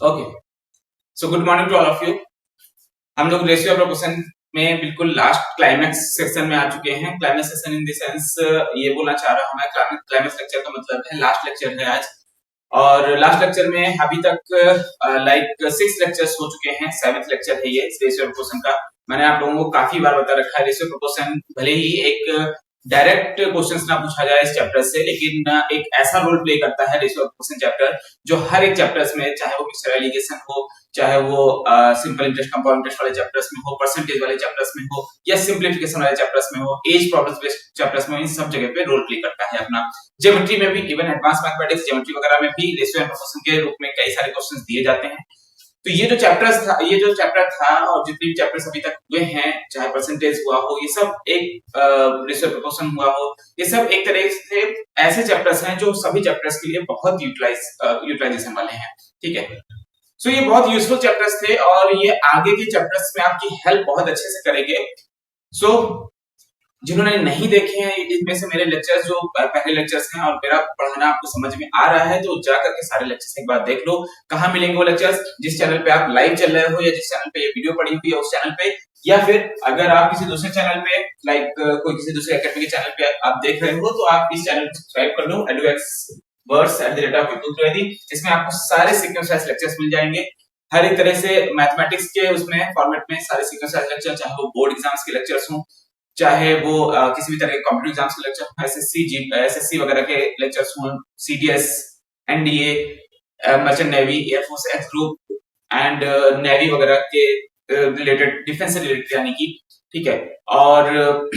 Okay, so good morning to all of you. हम लोग ratio of proportion में बिल्कुल लास्ट क्लाइमैक्स सेक्शन में आ चुके हैं। Climax section in the sense ये बोलना चाह रहा हूं मैं, क्लाइमैक्स लेक्चर का मतलब है लास्ट लेक्चर है आज। और लास्ट लेक्चर में अभी तक लाइक 6 लेक्चर्स हो चुके हैं, 7th लेक्चर है ये रेशियो ऑफ प्रोपोर्शन का। मैंने आप लोगों को काफी बार बता रखा है, रेशियो ऑफ प्रोपोर्शन भले ही एक डायरेक्ट क्वेश्चंस ना पूछा जाए इस चैप्टर से, लेकिन एक ऐसा रोल प्ले करता है रेशियो ऑफ प्रोपोर्शन चैप्टर, जो हर एक चैप्टर्स में, चाहे वो मिक्सचर एलिगेशन हो, चाहे वो सिंपल इंटरेस्ट कंपाउंड इंटरेस्ट वाले चैप्टर्स में हो, परसेंटेज वाले चैप्टर्स में हो, या सिंपलीफिकेशन वाले चैप्टर्स में हो, एज प्रॉब्लम्स बेस्ड चैप्टर्स में, इन सब जगह पे रोल प्ले करता है अपना। ज्योमेट्री में भी, इवन एडवांस मैथमेटिक्स ज्योमेट्री वगैरह में भी रेशियो एंड प्रोपोर्शन के रूप में कई सारे क्वेश्चंस दिए जाते हैं। तो ये जो चैप्टर था और जितने भी चैप्टर्स अभी तक हुए हैं, चाहे परसेंटेज हुआ हो, ये सब एक रेशियो प्रोपोर्शन हुआ हो, ये सब एक तरह से ऐसे चैप्टर्स हैं जो सभी चैप्टर्स के लिए बहुत यूटिलाइजेशन वाले हैं। ठीक है, सो ये बहुत यूजफुल चैप्टर्स थे और ये आगे के चैप्टर्स में आपकी हेल्प बहुत अच्छे से करेंगे। सो जिन्होंने नहीं देखे हैं इनमें से मेरे लेक्चर्स, जो पहले लेक्चर्स हैं और मेरा पढ़ाना आपको समझ में आ रहा है, तो जा करके सारे लेक्चर्स एक बार देख लो। कहाँ मिलेंगे वो लेक्चर्स? जिस चैनल पे आप लाइव चल रहे हो या जिस चैनल पे ये वीडियो पड़ी हुई है उस चैनल पे, या फिर अगर आप किसी दूसरे चैनल पे लाइक कोई किसी दूसरे एकेडमी के चैनल पे आप देख रहे हो, तो आप इस चैनल को सब्सक्राइब कर लो, edux@youtube, इसमें आपको सारे सीक्वेंस वाइज लेक्चर्स मिल जाएंगे। हर एक तरह से मैथमेटिक्स के उसमें फॉर्मेट में सारे सीक्वेंस वाइज लेक्चर, चाहे वो बोर्ड एग्जाम्स के लेक्चर्स हो, चाहे वो किसी भी तरह के कॉम्पिटिटिव एग्जाम्स के लेक्चर, एसएससी वगैरह के लेक्चर्स हों, CDS, NDA, merchant navy, air force, x group and navy वगैरह के रिलेटेड, डिफेंस से रिलेटेड यानी कि, ठीक है। और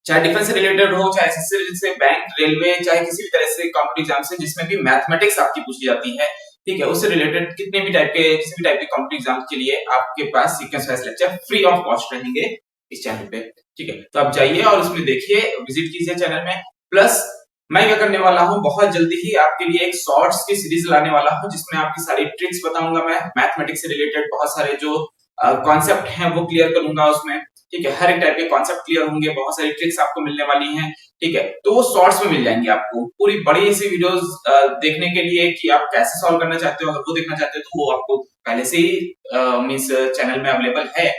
चाहे डिफेंस से रिलेटेड हो, चाहे एसएससी से, बैंक, रेलवे, चाहे किसी भी तरह से कॉम्पिटिटिव एग्जाम से जिसमें भी मैथमेटिक्स आपकी पूछी जाती है, ठीक है, उससे रिलेटेड कितने भी टाइप के, किसी भी टाइप के कॉम्पिटिटिव एग्जाम के लिए आपके पास sequence wise lecture free of cost रहेंगे इस चैनल पे। ठीक है, तो आप जाइए और उसमें देखिए, विजिट कीजिए चैनल में। प्लस मैं क्या करने वाला हूं, बहुत जल्दी ही आपके लिए एक शॉर्ट्स की सीरीज लाने वाला हूं, जिसमें आपकी सारी ट्रिक्स बताऊंगा मैं, मैथमेटिक्स से रिलेटेड बहुत सारे जो कॉन्सेप्ट हैं वो क्लियर करूंगा उसमें। ठीक है, हर एक टाइप के कॉन्सेप्ट क्लियर होंगे, बहुत सारी ट्रिक्स आपको मिलने वाली हैं। ठीक है, तो वो शॉर्ट्स में मिल जाएंगे आपको। पूरी बड़ी सी वीडियोस देखने के लिए कि आप कैसे सॉल्व करना चाहते हो, अगर वो देखना चाहते हो, तो वो आपको पहले से ही मींस चैनल में अवेलेबल है।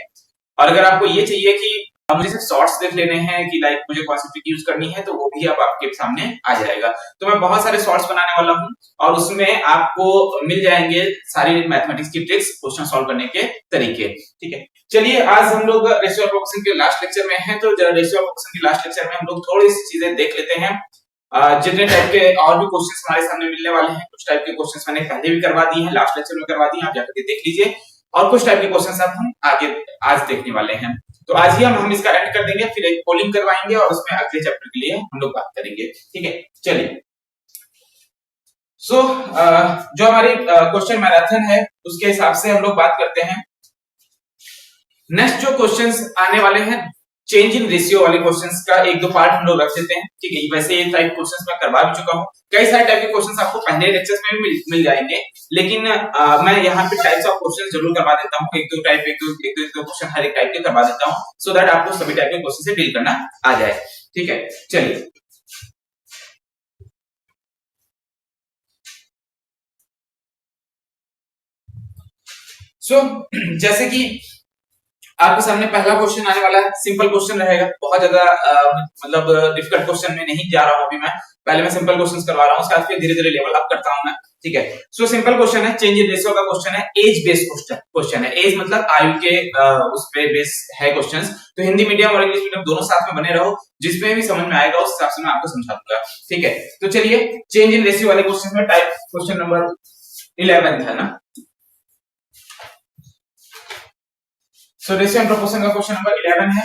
और अगर आपको ये चाहिए कि मुझे सिर्फ शॉर्ट्स देख लेने हैं, कि लाइक मुझे कौन सी ट्रिक यूज करनी है, तो वो भी अब आपके सामने आ जाएगा। तो मैं बहुत सारे शॉर्ट्स बनाने वाला हूं और उसमें आपको मिल जाएंगे सारी मैथमेटिक्स की ट्रिक्स, क्वेश्चन सॉल्व करने के तरीके। ठीक है, चलिए आज हम लोग रेशियो ऑफ प्रोपोर्शन के लास्ट लेक्चर में हैं, तो रेशियो ऑफ प्रोपोर्शन के लास्ट लेक्चर में हम लोग थोड़ी सी चीजें देख लेते हैं। जितने टाइप के और भी क्वेश्चंस हमारे सामने मिलने वाले हैं, कुछ टाइप के क्वेश्चंस मैंने पहले भी करवा दिए हैं, लास्ट लेक्चर में करवा दिए, आप जाकर के देख लीजिए। और कुछ टाइप के क्वेश्चंस अब हम आगे आज देखने वाले हैं। तो आज ही हम इसका एंड कर देंगे, फिर एक पोलिंग करवाएंगे और उसमें अगले चैप्टर के लिए हम लोग बात करेंगे। ठीक है, चलिए। सो जो हमारी क्वेश्चन मैराथन है उसके हिसाब से हम लोग बात करते हैं। नेक्स्ट जो क्वेश्चंस आने वाले हैं, चेंज इन रेशियो वाले क्वेश्चंस का एक दो पार्ट हम लोग रख देते हैं। ठीक है, वैसे ये टाइप क्वेश्चंस मैं करवा भी चुका हूं, कई सारे टाइप के क्वेश्चंस आपको पहले लेक्चर्स में भी मिल जाएंगे, लेकिन मैं यहाँ पे टाइप्स ऑफ क्वेश्चंस जरूर करवा देता हूँ, एक दो क्वेश्चन हर एक टाइप के करवा देता हूँ, सो दैट आपको सभी टाइप के क्वेश्चन से डील करना आ जाए। ठीक है, चलिए। सो जैसे कि आपके सामने पहला क्वेश्चन आने वाला है, सिंपल क्वेश्चन रहेगा, बहुत ज्यादा मतलब डिफिकल्ट क्वेश्चन में नहीं जा रहा हूं अभी मैं, पहले मैं सिंपल क्वेश्चंस करवा रहा हूं, उसके बाद फिर धीरे धीरे लेवल अप करता हूं मैं। ठीक है, सो सिंपल क्वेश्चन है, चेंज इन रेशियो का क्वेश्चन है, एज बेस्ड क्वेश्चन है। एज मतलब आयु के उस पे बेस है क्वेश्चंस। तो हिंदी मीडियम और इंग्लिश मीडियम दोनों साथ में बने रहो, जिसमें भी समझ में आएगा उस हिसाब से मैं आपको समझा दूंगा। ठीक है, तो चलिए, चेंज इन रेशियो वाले क्वेश्चन में टाइप क्वेश्चन नंबर 11 है ना। सो रेशियो एंड प्रोपोर्शन का क्वेश्चन नंबर 11 है।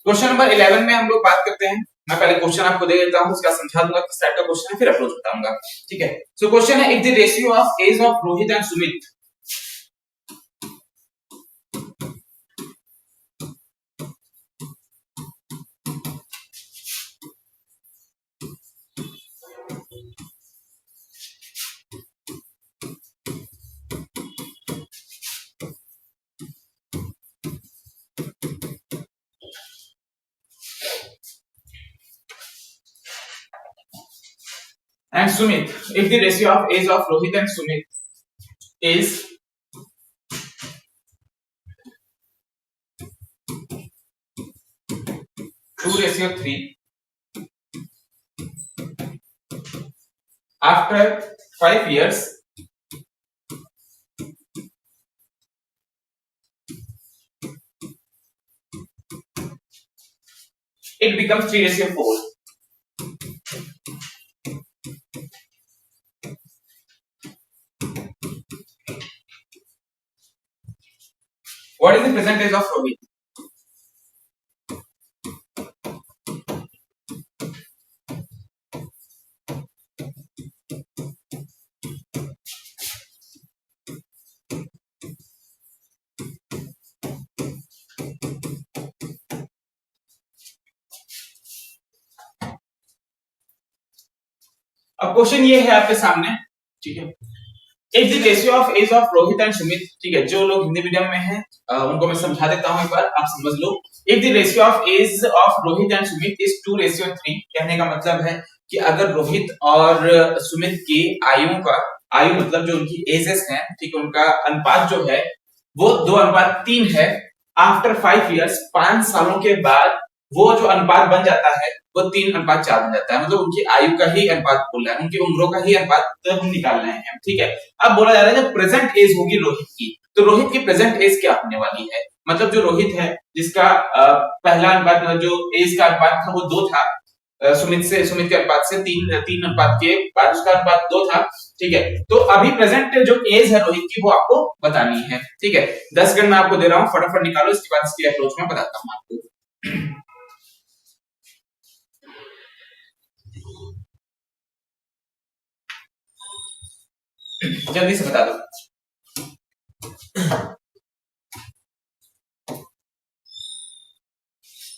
क्वेश्चन नंबर 11 में हम लोग बात करते हैं। मैं पहले क्वेश्चन आपको दे देता हूं, उसका समझा दूंगा किस टाइप का क्वेश्चन है, फिर अप्रोच बताऊंगा। ठीक है, सो क्वेश्चन है, if the ratio of age of Rohit and Sumit and Sumit, if the ratio of age of Rohit and Sumit is 2:3, after 5 years it becomes 3:4. What is the present age of Rohit? अब question ये है आपके सामने, ठीक है। If the ratio of age of Rohit and Sumit, ठीक है, जो लोग हिंदी मीडियम में हैं उनको मैं समझा देता हूं, एक बार आप समझ लो। If the ratio of age of Rohit and Sumit is 2:3, कहने का मतलब है कि अगर रोहित और सुमित की आयु मतलब जो उनकी एजेस हैं, ठीक है, उनका अनुपात जो है वो 2:3 है। आफ्टर 5 इयर्स, 5 सालों के बाद वो जो अनुपात बन जाता है वो 3:4 बन जाता है। मतलब उनकी आयु का ही अनुपात बोल रहा है, उनकी उम्रों का ही अनुपात हम निकाल रहे हैं, ठीक है। अब बोला जा रहा है जब प्रेजेंट एज होगी रोहित की, तो रोहित की प्रेजेंट एज क्या होने वाली है। मतलब जो रोहित है जिसका पहला अनुपात जो एज का अनुपात था वो 2 था, सुमित के अनुपात से 3 अनुपात के बाद उसका अनुपात 2 था, ठीक है। तो अभी प्रेजेंट जो एज है रोहित की वो आपको बतानी है, ठीक है। 10 सेकंड मैं आपको दे रहा हूं, फटाफट निकालो, इसके बाद इसकी अप्रोच में बताता हूं आपको। जल्दी से बता दो।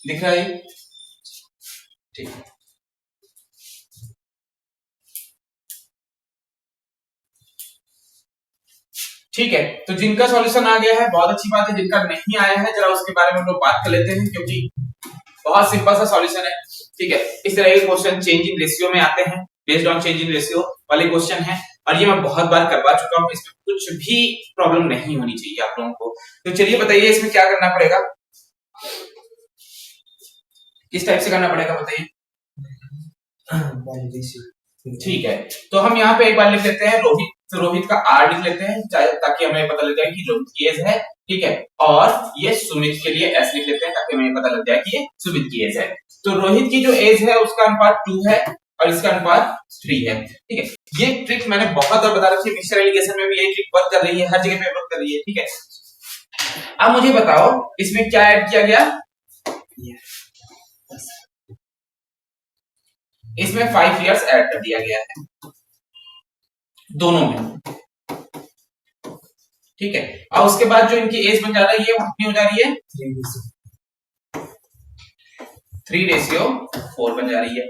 दिख रहा है? ठीक है, ठीक है। तो जिनका सॉल्यूशन आ गया है बहुत अच्छी बात है, जिनका नहीं आया है जरा उसके बारे में हम लोग बात कर लेते हैं, क्योंकि बहुत सिंपल सा सॉल्यूशन है, ठीक है। इस तरह के क्वेश्चन चेंज इन रेशियो में आते हैं, based on change in ratio वाले क्वेश्चन है, और ये मैं बहुत बार करवा चुका हूं, इसमें कुछ भी प्रॉब्लम नहीं होनी चाहिए आप लोगों को। तो चलिए बताइए इसमें क्या करना पड़ेगा, किस टाइप से करना पड़ेगा बताइए। ठीक है, तो हम यहाँ पे एक बार लिख लेते हैं रोहित, तो रोहित का आर लिख लेते हैं ताकि हमें पता लग जाए कि रोहित की एज है, ठीक है। और ये सुमित के लिए एस लिख लेते हैं ताकि हमें पता लग जाए कि ये सुमित की एज है। तो रोहित की जो एज है उसका अनुपात 2 है और इसका अनुपात 3 है, ठीक है। ये ट्रिक मैंने बहुत बार बता रखी है, मिक्सचर एलिगेशन में भी यही ट्रिक वर्क कर रही है, हर जगह पे वर्क कर रही है, ठीक है। अब मुझे बताओ इसमें क्या ऐड किया गया, इसमें 5 इयर्स ऐड कर दिया गया है दोनों में, ठीक है। और उसके बाद जो इनकी एज बन जा रहा है ये कितनी हो जा रही है, 3:4 बन जा रही है।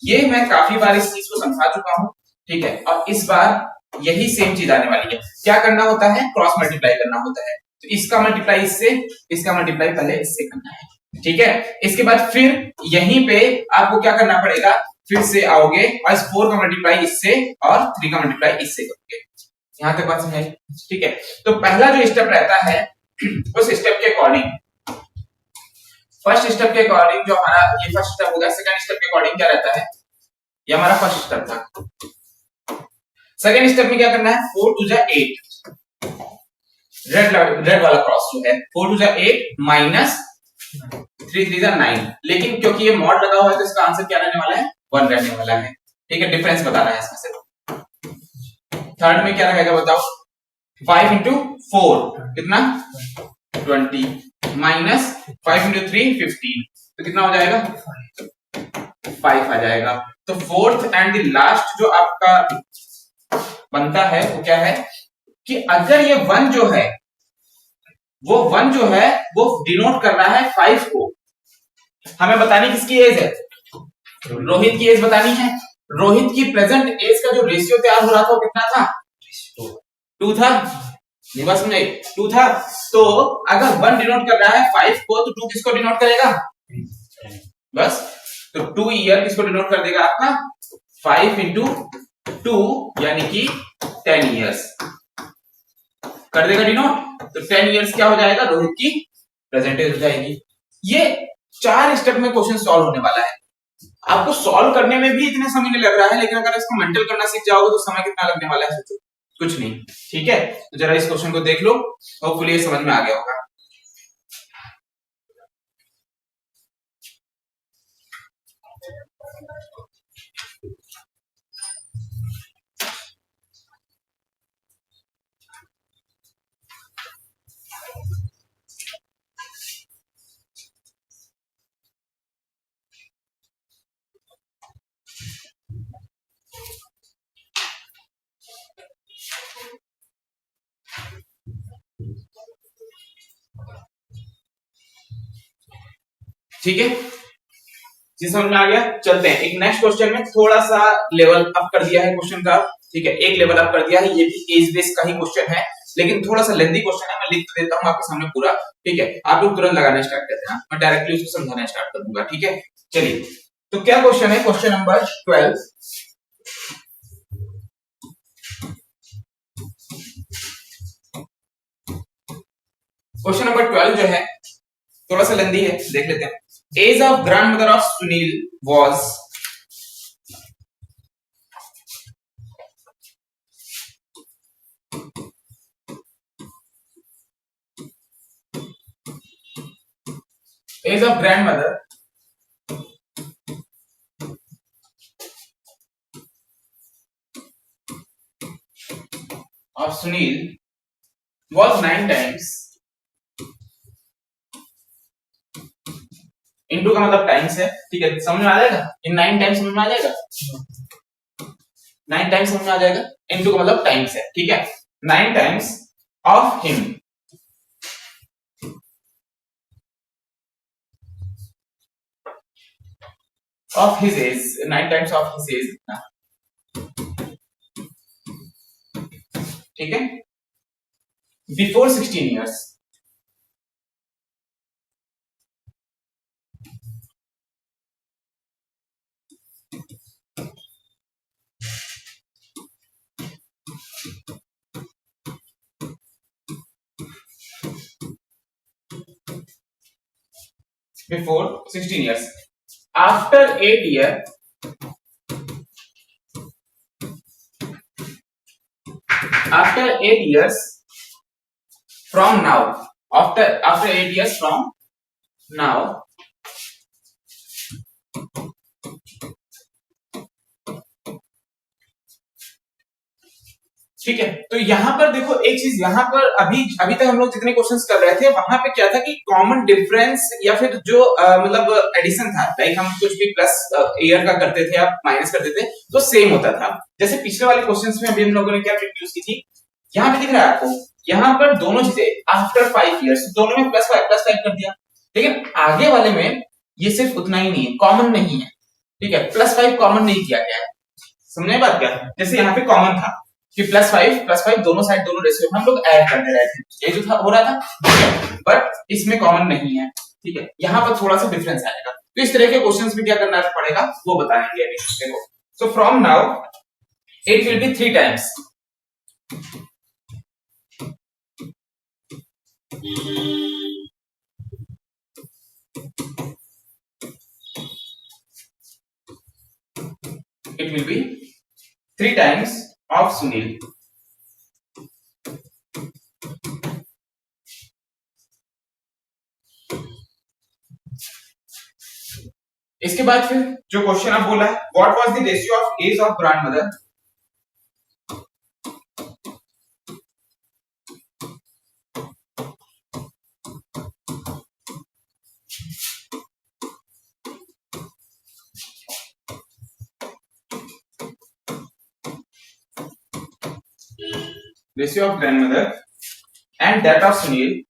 ये मैं काफी बार इस चीज को समझा चुका हूं, ठीक है। और इस बार यही सेम चीज आने वाली है। क्या करना होता है, क्रॉस मल्टीप्लाई करना होता है। तो इसका मल्टीप्लाई इससे, इसका मल्टीप्लाई पहले इससे करना है, ठीक है। इसके बाद फिर यहीं पे आपको क्या करना पड़ेगा, फिर से आओगे और इस 4 का मल्टीप्लाई इससे और 3 का मल्टीप्लाई इससे करोगे। यहां तक बात समझ, ठीक है। तो पहला जो स्टेप रहता है उस स्टेप के अकॉर्डिंग, फर्स्ट स्टेप के अकॉर्डिंग जो हमारा ये फर्स्ट स्टेप होगा, सेकंड स्टेप के अकॉर्डिंग क्या रहता है, ये हमारा फर्स्ट स्टेप था। सेकंड स्टेप में क्या करना है, 4 2 जा 8, रेड वाला क्रॉस जो है 4 2 जा 8 माइनस 3 3 जा 9, लेकिन क्योंकि ये मॉड लगा हुआ है तो इसका आंसर क्या रहने वाला है, 1 रहने वाला है, ठीक है। डिफरेंस बताना है इसमें से। थर्ड में क्या रहेगा बताओ, 5 into 4 कितना 20 माइनस 5 into 3 15, तो कितना हो जाएगा 5 आ जाएगा। तो फोर्थ एंड द लास्ट जो आपका बनता है वो क्या है कि अगर ये 1 जो है वो 1 जो है वो डिनोट कर रहा है 5 को, हमें बतानी किसकी एज है, रोहित की एज बतानी है। रोहित की प्रेजेंट एज का जो रेशियो तैयार हो रहा था वो कितना था, 2 था, बस में 2 था। तो अगर 1 डिनोट कर रहा है 5 को तो 2 किसको डिनोट करेगा, बस। तो 2 ईयर किसको डिनोट कर देगा आपका 5 into 2 यानी कि 10 ईयर्स कर देगा डिनोट। तो 10 ईयर्स क्या हो जाएगा, रोहित की प्रेजेंट एज हो जाएगी। ये 4 स्टेप में क्वेश्चन सॉल्व होने वाला है। आपको सॉल्व करने में भी इतने समय नहीं लग रहा है, लेकिन अगर इसको मेंटल करना सीख जाओगे तो समय कितना लगने वाला है सोचो, कुछ नहीं। ठीक है, तो जरा इस क्वेश्चन को देख लो, होपफुली ये समझ में आ गया होगा। ठीक है, जी समझ में आ गया। चलते हैं एक नेक्स्ट क्वेश्चन में, थोड़ा सा लेवल अप कर दिया है क्वेश्चन का। ठीक है, एक लेवल अप कर दिया है, ये भी एज बेस्ड का ही क्वेश्चन है, लेकिन थोड़ा सा लेंथी क्वेश्चन है। मैं लिख देता हूं आपके सामने पूरा। ठीक है, आप लोग तुरंत लगाना स्टार्ट करते हैं, मैं डायरेक्टली उसको समझाना स्टार्ट कर दूंगा। ठीक है, चलिए, तो क्या क्वेश्चन है, क्वेश्चन नंबर 12। क्वेश्चन नंबर 12 जो है थोड़ा सा लेंथी है, देख लेते हैं। Age of grandmother of Sunil was age of grandmother of Sunil was 9 times, into का मतलब टाइम्स है। ठीक है, समझ में आ जाएगा, इन 9 टाइम्स समझ में आ जाएगा, 9 टाइम्स समझ में आ जाएगा, इनटू का मतलब टाइम्स है। ठीक है, 9 times of him, of his age, 9 times of his age. ठीक है, before 16 years, before 16 years, after 8 year, after 8 years from now, after 8 years from now, ठीक है। तो यहां पर देखो एक चीज, यहां पर अभी अभी तक हम लोग जितने क्वेश्चंस कर रहे थे वहां पे क्या था कि कॉमन डिफरेंस या फिर जो मतलब एडिशन था, लाइक हम कुछ भी प्लस ईयर का करते थे या माइनस करते थे तो सेम होता था। जैसे पिछले वाले क्वेश्चंस में अभी हम लोगों ने क्या ट्रिक यूज की थी, यहाँ पे दिख रहा है आपको, यहाँ पर दोनों चीजें आफ्टर 5 इयर्स दोनों में +5 कर दिया, लेकिन आगे वाले में ये सिर्फ उतना ही नहीं है, कॉमन नहीं है। ठीक है, +5 कॉमन नहीं किया गया है, समझे बात क्या। जैसे यहाँ पे कॉमन था कि +5 दोनों साइड दोनों रेशियो हम लोग ऐड करते रहे थे, ये जो था हो रहा था, बट इसमें कॉमन नहीं है। ठीक है, यहाँ पर थोड़ा सा डिफरेंस आएगा, तो इस तरह के क्वेश्चंस भी क्या करना पड़ेगा वो बताएंगे अभी। देखो, so from now it will be 3 times, it will be 3 times of Sunil. इसके बाद फिर जो क्वेश्चन आप बोला है, what was the ratio of age of grandmother, ratio of grandmother and that of Sunil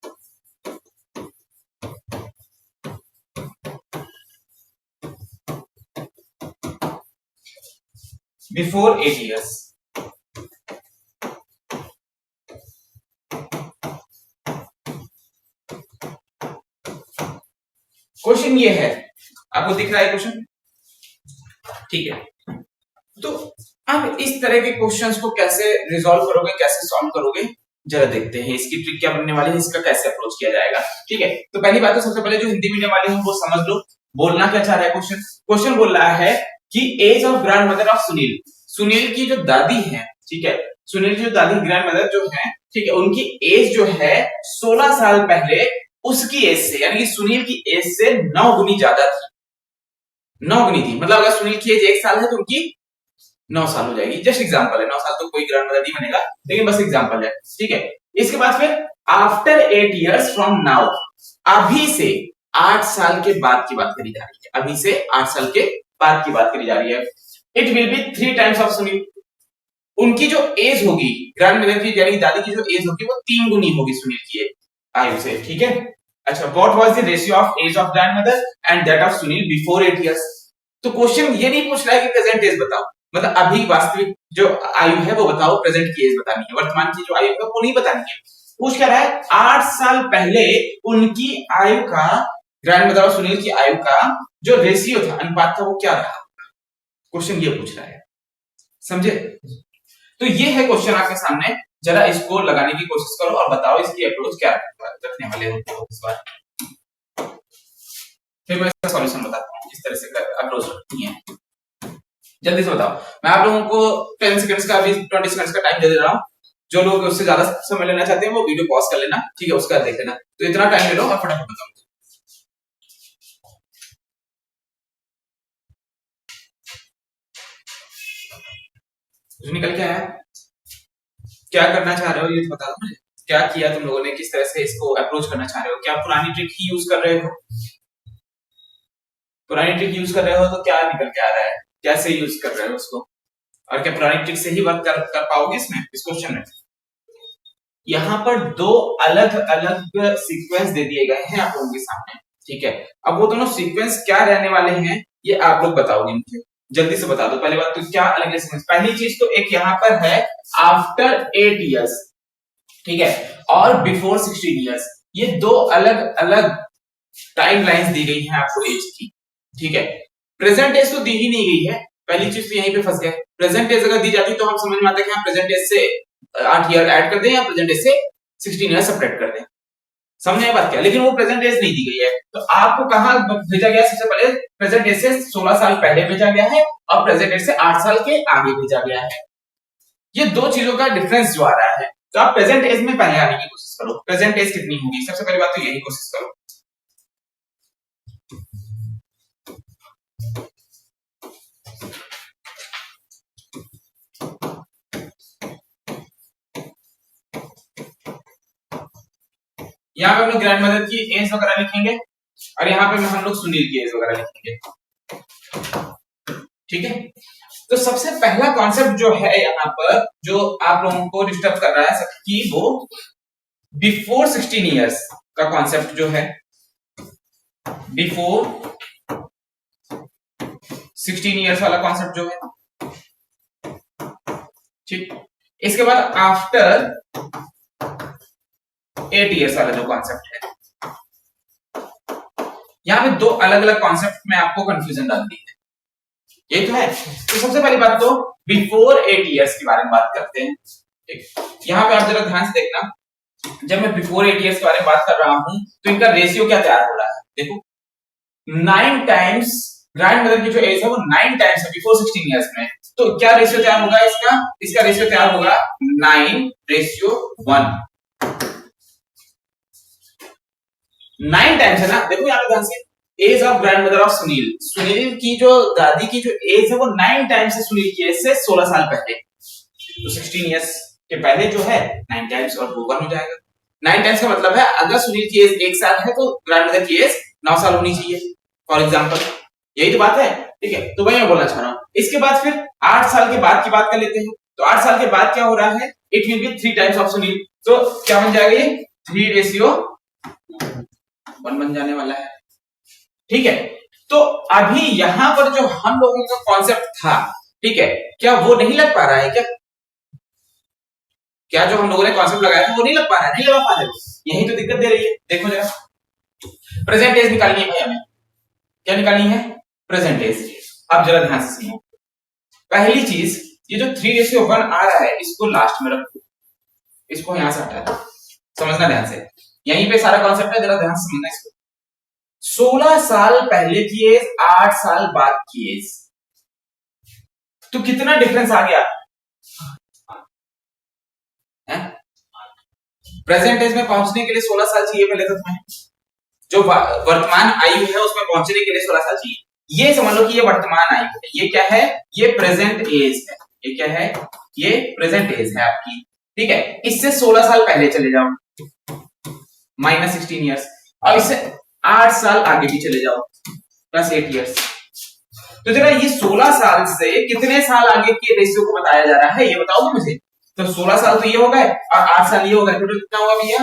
before 8 years। Question ये है, आपको दिख रहा है क्वेश्चन, ठीक है। तो अब इस तरह के क्वेश्चंस को कैसे रिजॉल्व करोगे, कैसे सॉल्व करोगे, जरा देखते हैं इसकी ट्रिक क्या बनने वाली है, इसका कैसे अप्रोच किया जाएगा। ठीक है, तो पहली बात तो सबसे पहले जो हिंदी मीडियम वाले हैं वो समझ लो बोलना क्या चाह रहा है। क्वेश्चन क्वेश्चन बोल रहा है कि age of grandmother of Sunil, Sunil की जो दादी है, ठीक है, सुनील की जो दादी ग्रैंड मदर जो है, ठीक है, उनकी एज जो है 16 साल पहले उसकी एज से, यानी कि सुनील की एज से 9 गुनी ज्यादा थी, 9 गुनी थी। मतलब अगर सुनील की एज 1 साल है तो उनकी 9 साल हो जाएगी। जस्ट एग्जांपल है, 9 साल तो कोई ग्रैंड मदर नहीं बनेगा, लेकिन बस एग्जांपल है। ठीक है, इसके बाद फिर आफ्टर 8 इयर्स फ्रॉम नाउ, अभी से 8 साल के बाद की बात करी जा रही है, अभी से 8 साल के बाद की बात करी जा रही है। It will be 3 times of Sunil, उनकी जो एज होगी ग्रैंड मदर की यानी दादी की जो एज होगी वो 3 गुनी होगी सुनील की आयु से। ठीक है, अच्छा, what was the ratio of age of grandmother and that of Sunil before 8 years. तो क्वेश्चन ये नहीं पूछ रहा है कि प्रेजेंट एज बताओ, मतलब अभी वास्तविक जो आयु है वो बताओ, प्रेजेंट की एज बतानी है, वर्तमान की जो आयु है वो नहीं बतानी है। पूछ क्या रहा है, 8 साल पहले उनकी आयु का, ग्रैंड मदर और सुनील की आयु का जो रेशियो था, अनुपात था, वो क्या रहा। क्वेश्चन ये पूछ रहा है, समझे। तो ये है क्वेश्चन आपके सामने, जरा इसको लगाने की कोशिश करो और बताओ इसकी अप्रोच क्या रखने वाले हो इस बार। फिर मैं इसका सॉल्यूशन बताता हूँ किस तरह से अप्रोच रखनी है, जल्दी से बताओ। मैं आप लोगों को 10 सेकंड्स का, 20 सेकंड्स का टाइम दे रहा हूँ। जो लोग उससे ज्यादा समय लेना चाहते हैं वो वीडियो पॉज कर लेना, ठीक है, उसका देख लेना। तो इतना टाइम ले लो और फटाफट बताओ। निकल के आया, क्या करना चाह रहे हो ये तो बता दो मुझे। क्या किया तुम लोगों ने, किस तरह से इसको अप्रोच करना चाह रहे हो, क्या पुरानी ट्रिक ही यूज कर रहे हो, पुरानी ट्रिक यूज कर रहे हो तो क्या निकल के आ रहा है, कैसे यूज कर रहे हो उसको, और क्या पुरानी ट्रिक से ही वर्क कर पाओगे इसमें, इस क्वेश्चन में। यहाँ पर 2 अलग अलग सीक्वेंस दे दिए गए हैं आप लोगों के सामने, ठीक है। अब वो दोनों सीक्वेंस क्या रहने वाले हैं ये आप लोग बताओगे मुझे, जल्दी से बता दो। पहली बात तो क्या अलग अलग सीक्वेंस, पहली चीज तो एक यहाँ पर है आफ्टर 8 इयर्स, ठीक है, और बिफोर 16 इयर्स, ये 2 अलग अलग टाइम लाइंस दी गई हैं आपको एज की, ठीक है। प्रेजेंट एज तो दी ही नहीं गई है, पहली चीज तो यहीं पे फंस गए। प्रेजेंट एज अगर दी जाती तो हम समझ में आता कि हम प्रेजेंट एज से 8 ईयर ऐड कर दें या प्रेजेंट एज से 16 ईयर सबट्रैक्ट कर दें, समझ में बात क्या। लेकिन वो प्रेजेंट एज नहीं दी गई है, तो आपको कहां भेजा गया, सबसे पहले प्रेजेंट एज से 16 साल पहले भेजा गया है और प्रेजेंट एज से 8 साल के आगे भेजा गया है। ये 2 चीजों का डिफरेंस जो आ रहा है, तो आप प्रेजेंट एज में पहले आने की कोशिश करो। प्रेजेंट एज कितनी होगी, सबसे पहली बात तो यही कोशिश करो। यहाँ पे हम लोग ग्रैंड मदर की एज वगैरह लिखेंगे और यहाँ पे हम लोग सुनील की एज वगैरह लिखेंगे, ठीक है। तो सबसे पहला कॉन्सेप्ट जो है यहाँ पर जो आप लोगों को डिस्टर्ब कर रहा है कि वो बिफोर 16 इयर्स का कॉन्सेप्ट जो है, बिफोर 16 इयर्स वाला कॉन्सेप्ट जो है, ठीक। इसके बाद आफ्टर 8 इयर्स वाला जो कॉन्सेप्ट है, यहां पे 2 अलग अलग कॉन्सेप्ट में आपको कंफ्यूजन डाल दी है, ये तो है। तो सबसे पहली बात तो बिफोर 8 इयर्स के बारे में बात करते हैं, ठीक। यहां पे आप जरा ध्यान से देखना, जब मैं बिफोर 8 इयर्स के बारे में बात कर रहा हूं तो इनका रेशियो क्या तैयार हो रहा है, देखो 9 टाइम्स ग्रैंड मदर की जो एज है वो 9 टाइम्स है बिफोर 16 इयर्स में। तो क्या रेशियो तैयार होगा इसका, इसका रेशियो तैयार होगा 9:1, 9 टाइम्स है ना। देखो यहाँ पे ध्यान से, age of grandmother of Sunil, Sunil की जो दादी की जो एज है वो 9 टाइम्स है सुनील की एज से 16 साल पहले। तो 16 इयर्स के पहले जो है 9 टाइम्स और वो 1 हो जाएगा। 9 टाइम्स का मतलब है अगर सुनील की एज 1 साल है तो ग्रैंड मदर की एज 9 साल होनी चाहिए, फॉर एग्जाम्पल, यही तो बात है, ठीक है। तो वही मैं बोलना चाह रहा हूँ। इसके बाद फिर 8 साल के बाद की बात कर लेते हैं। तो 8 साल के बाद क्या हो रहा है, it will be 3 times of Sunil. तो क्या बन जाएगा ये 3:1 बन जाने वाला है, ठीक है। तो अभी यहां पर जो हम लोगों का कॉन्सेप्ट था, ठीक है, क्या वो नहीं लग पा रहा है क्या, क्या जो हम लोगों ने कॉन्सेप्ट लगाया था वो नहीं लग पा रहा है, नहीं लगा पा रहे, यही तो दिक्कत दे रही है। देखो जरा, प्रेजेंट एज निकालनी है भाई हमें, क्या निकालनी है, प्रेजेंट एज। अब जरा ध्यान से सुनो, पहली चीज ये जो 3:1 आ रहा है इसको लास्ट में रखो, इसको यहां से हटा दो, समझना ध्यान से, यहीं पे सारा कॉन्सेप्ट है, जरा ध्यान से समझना इसको। 16 साल पहले की एज, 8 साल बाद की एज, तो कितना डिफरेंस आ गया है? प्रेजेंट एज में पहुंचने के लिए 16 साल चाहिए पहले तो तुम्हें, जो वर्तमान आयु है उसमें पहुंचने के लिए 16 साल चाहिए। ये समझ लो कि ये वर्तमान आयु है, ये क्या है, ये प्रेजेंट एज है, ये क्या है, ये प्रेजेंट एज है आपकी, ठीक है। इससे 16 साल पहले चले जाओ, -16 ईयर्स, और इससे 8 साल आगे भी चले जाओ, +8 ईयर्स। तो जरा ये 16 साल से कितने साल आगे के रेशियो को बताया जा रहा है, ये बताओगे मुझे। तो 16 साल तो ये हो गए और 8 साल ये हो गए, टोटल कितना हुआ भैया,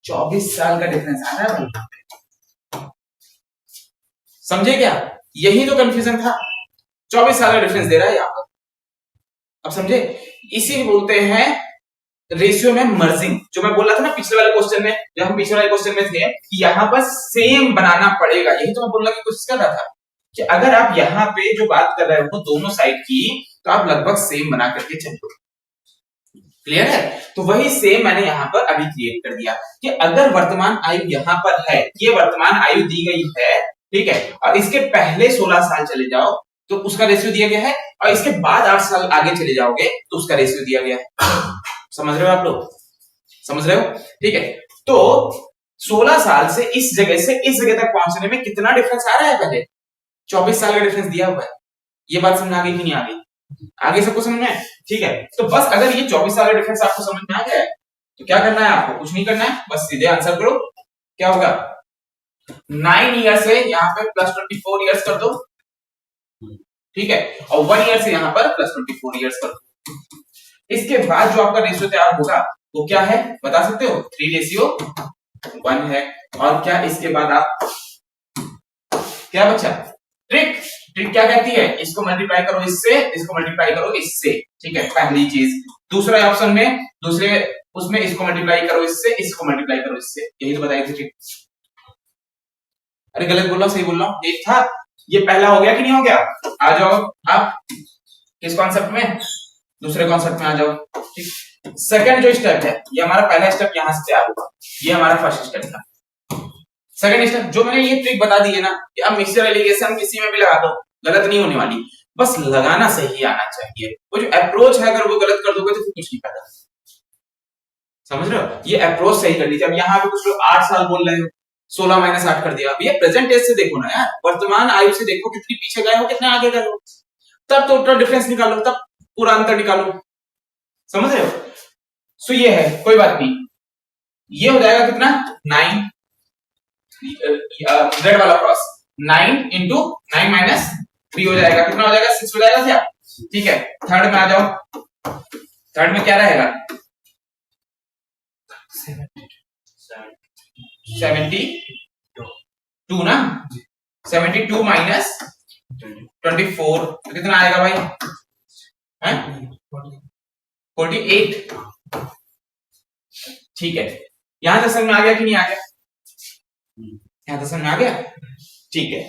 24 साल का डिफरेंस आ रहा है भाई, समझे क्या? यही तो कंफ्यूजन था, 24 साल का डिफरेंस दे रहा है यहाँ पर, अब समझे। इसी बोलते हैं रेशियो में मर्जिंग, जो मैं बोल रहा था ना पिछले वाले क्वेश्चन में, जब हम पिछले वाले क्वेश्चन में थे कि यहाँ पर सेम बनाना पड़ेगा, यही तो मैं बोलने की कोशिश कर रहा था कि अगर आप यहाँ पे जो बात कर रहे हो दोनों साइड की, तो आप लगभग सेम बना करके चलो, क्लियर है। तो वही सेम मैंने यहाँ पर अभी क्रिएट कर दिया कि अगर वर्तमान आयु यहाँ पर है, ये वर्तमान आयु दी गई है, ठीक है, और इसके पहले 16 साल चले जाओ तो उसका रेशियो दिया गया है, और इसके बाद 8 साल आगे चले जाओगे तो उसका रेशियो दिया गया है, समझ रहे हो आप लोग, समझ रहे हो, ठीक है। तो 16 साल से इस जगह तक पहुंचने में कितना डिफरेंस आ रहा है, पहले 24 साल का डिफरेंस दिया हुआ है, ये बात समझ आ गई कि नहीं आ गई, आगे सबको समझ में, ठीक है। तो बस अगर ये 24 साल का डिफरेंस आपको समझ में आ गया है तो क्या करना है आपको, कुछ नहीं करना है, बस सीधे आंसर करो, क्या होगा, 9 ईयर से यहाँ पे +24 ईयर्स कर दो, ठीक है, और 1 ईयर से यहाँ पर +24 ईयर्स कर दो। इसके बाद जो आपका रेशियो तैयार होगा वो क्या है बता सकते हो, 3:1 है, और क्या इसके बाद आप क्या बचा, ट्रिक, ट्रिक क्या कहती है, इसको मल्टीप्लाई करो इससे, इसको मल्टीप्लाई करो इससे, ठीक है, पहली चीज। दूसरे ऑप्शन में, दूसरे उसमें इसको मल्टीप्लाई करो इससे, इसको मल्टीप्लाई करो इससे, यही तो बताई थी ट्रिक। अरे गलत बोल रहा हूं, सही बोल रहा हूं, ये था, ये पहला हो गया कि नहीं हो गया, आ जाओ आप किस कॉन्सेप्ट में, दूसरे कॉन्सेप्ट में आ जाओ, ठीक। सेकंड जो स्टेप है, ये हमारा पहला स्टेप यहां से तैयार हुआ, ये हमारा फर्स्ट स्टेप था। सेकंड स्टेप जो मैंने ये ट्रिक बता दी है ना कि अब मिक्सचर एलिगेशन किसी में भी लगा दो, गलत नहीं होने वाली, बस लगाना सही आना चाहिए, वो जो अप्रोच है अगर वो गलत कर दोगे तो फिर कुछ नहीं फायदा, समझ रहे हो, ये अप्रोच सही करनी चाहिए। अब यहाँ पे कुछ लोग 8 साल बोल रहे हो, 16 - 8 कर दिया, अब ये प्रेजेंट एज से देखो ना यार, वर्तमान आयु से देखो कितनी पीछे गए हो, कितने आगे गए हो, तब टोटल डिफरेंस निकालो, तब पूरा अंतर निकालो, समझ रहे हो। सो ये है, कोई बात नहीं, ये हो जाएगा कितना 9, रेड वाला क्रॉस 9 × 9 - 3 हो जाएगा, कितना हो जाएगा 6 हो जाएगा क्या, ठीक है। थर्ड में आ जाओ, थर्ड में क्या रहेगा 72 ना, 72 - 24 तो कितना आएगा भाई, हैं 48, ठीक है। यहां तक समझ में आ गया कि नहीं आ गया, यहां तक समझ में आ गया, ठीक है।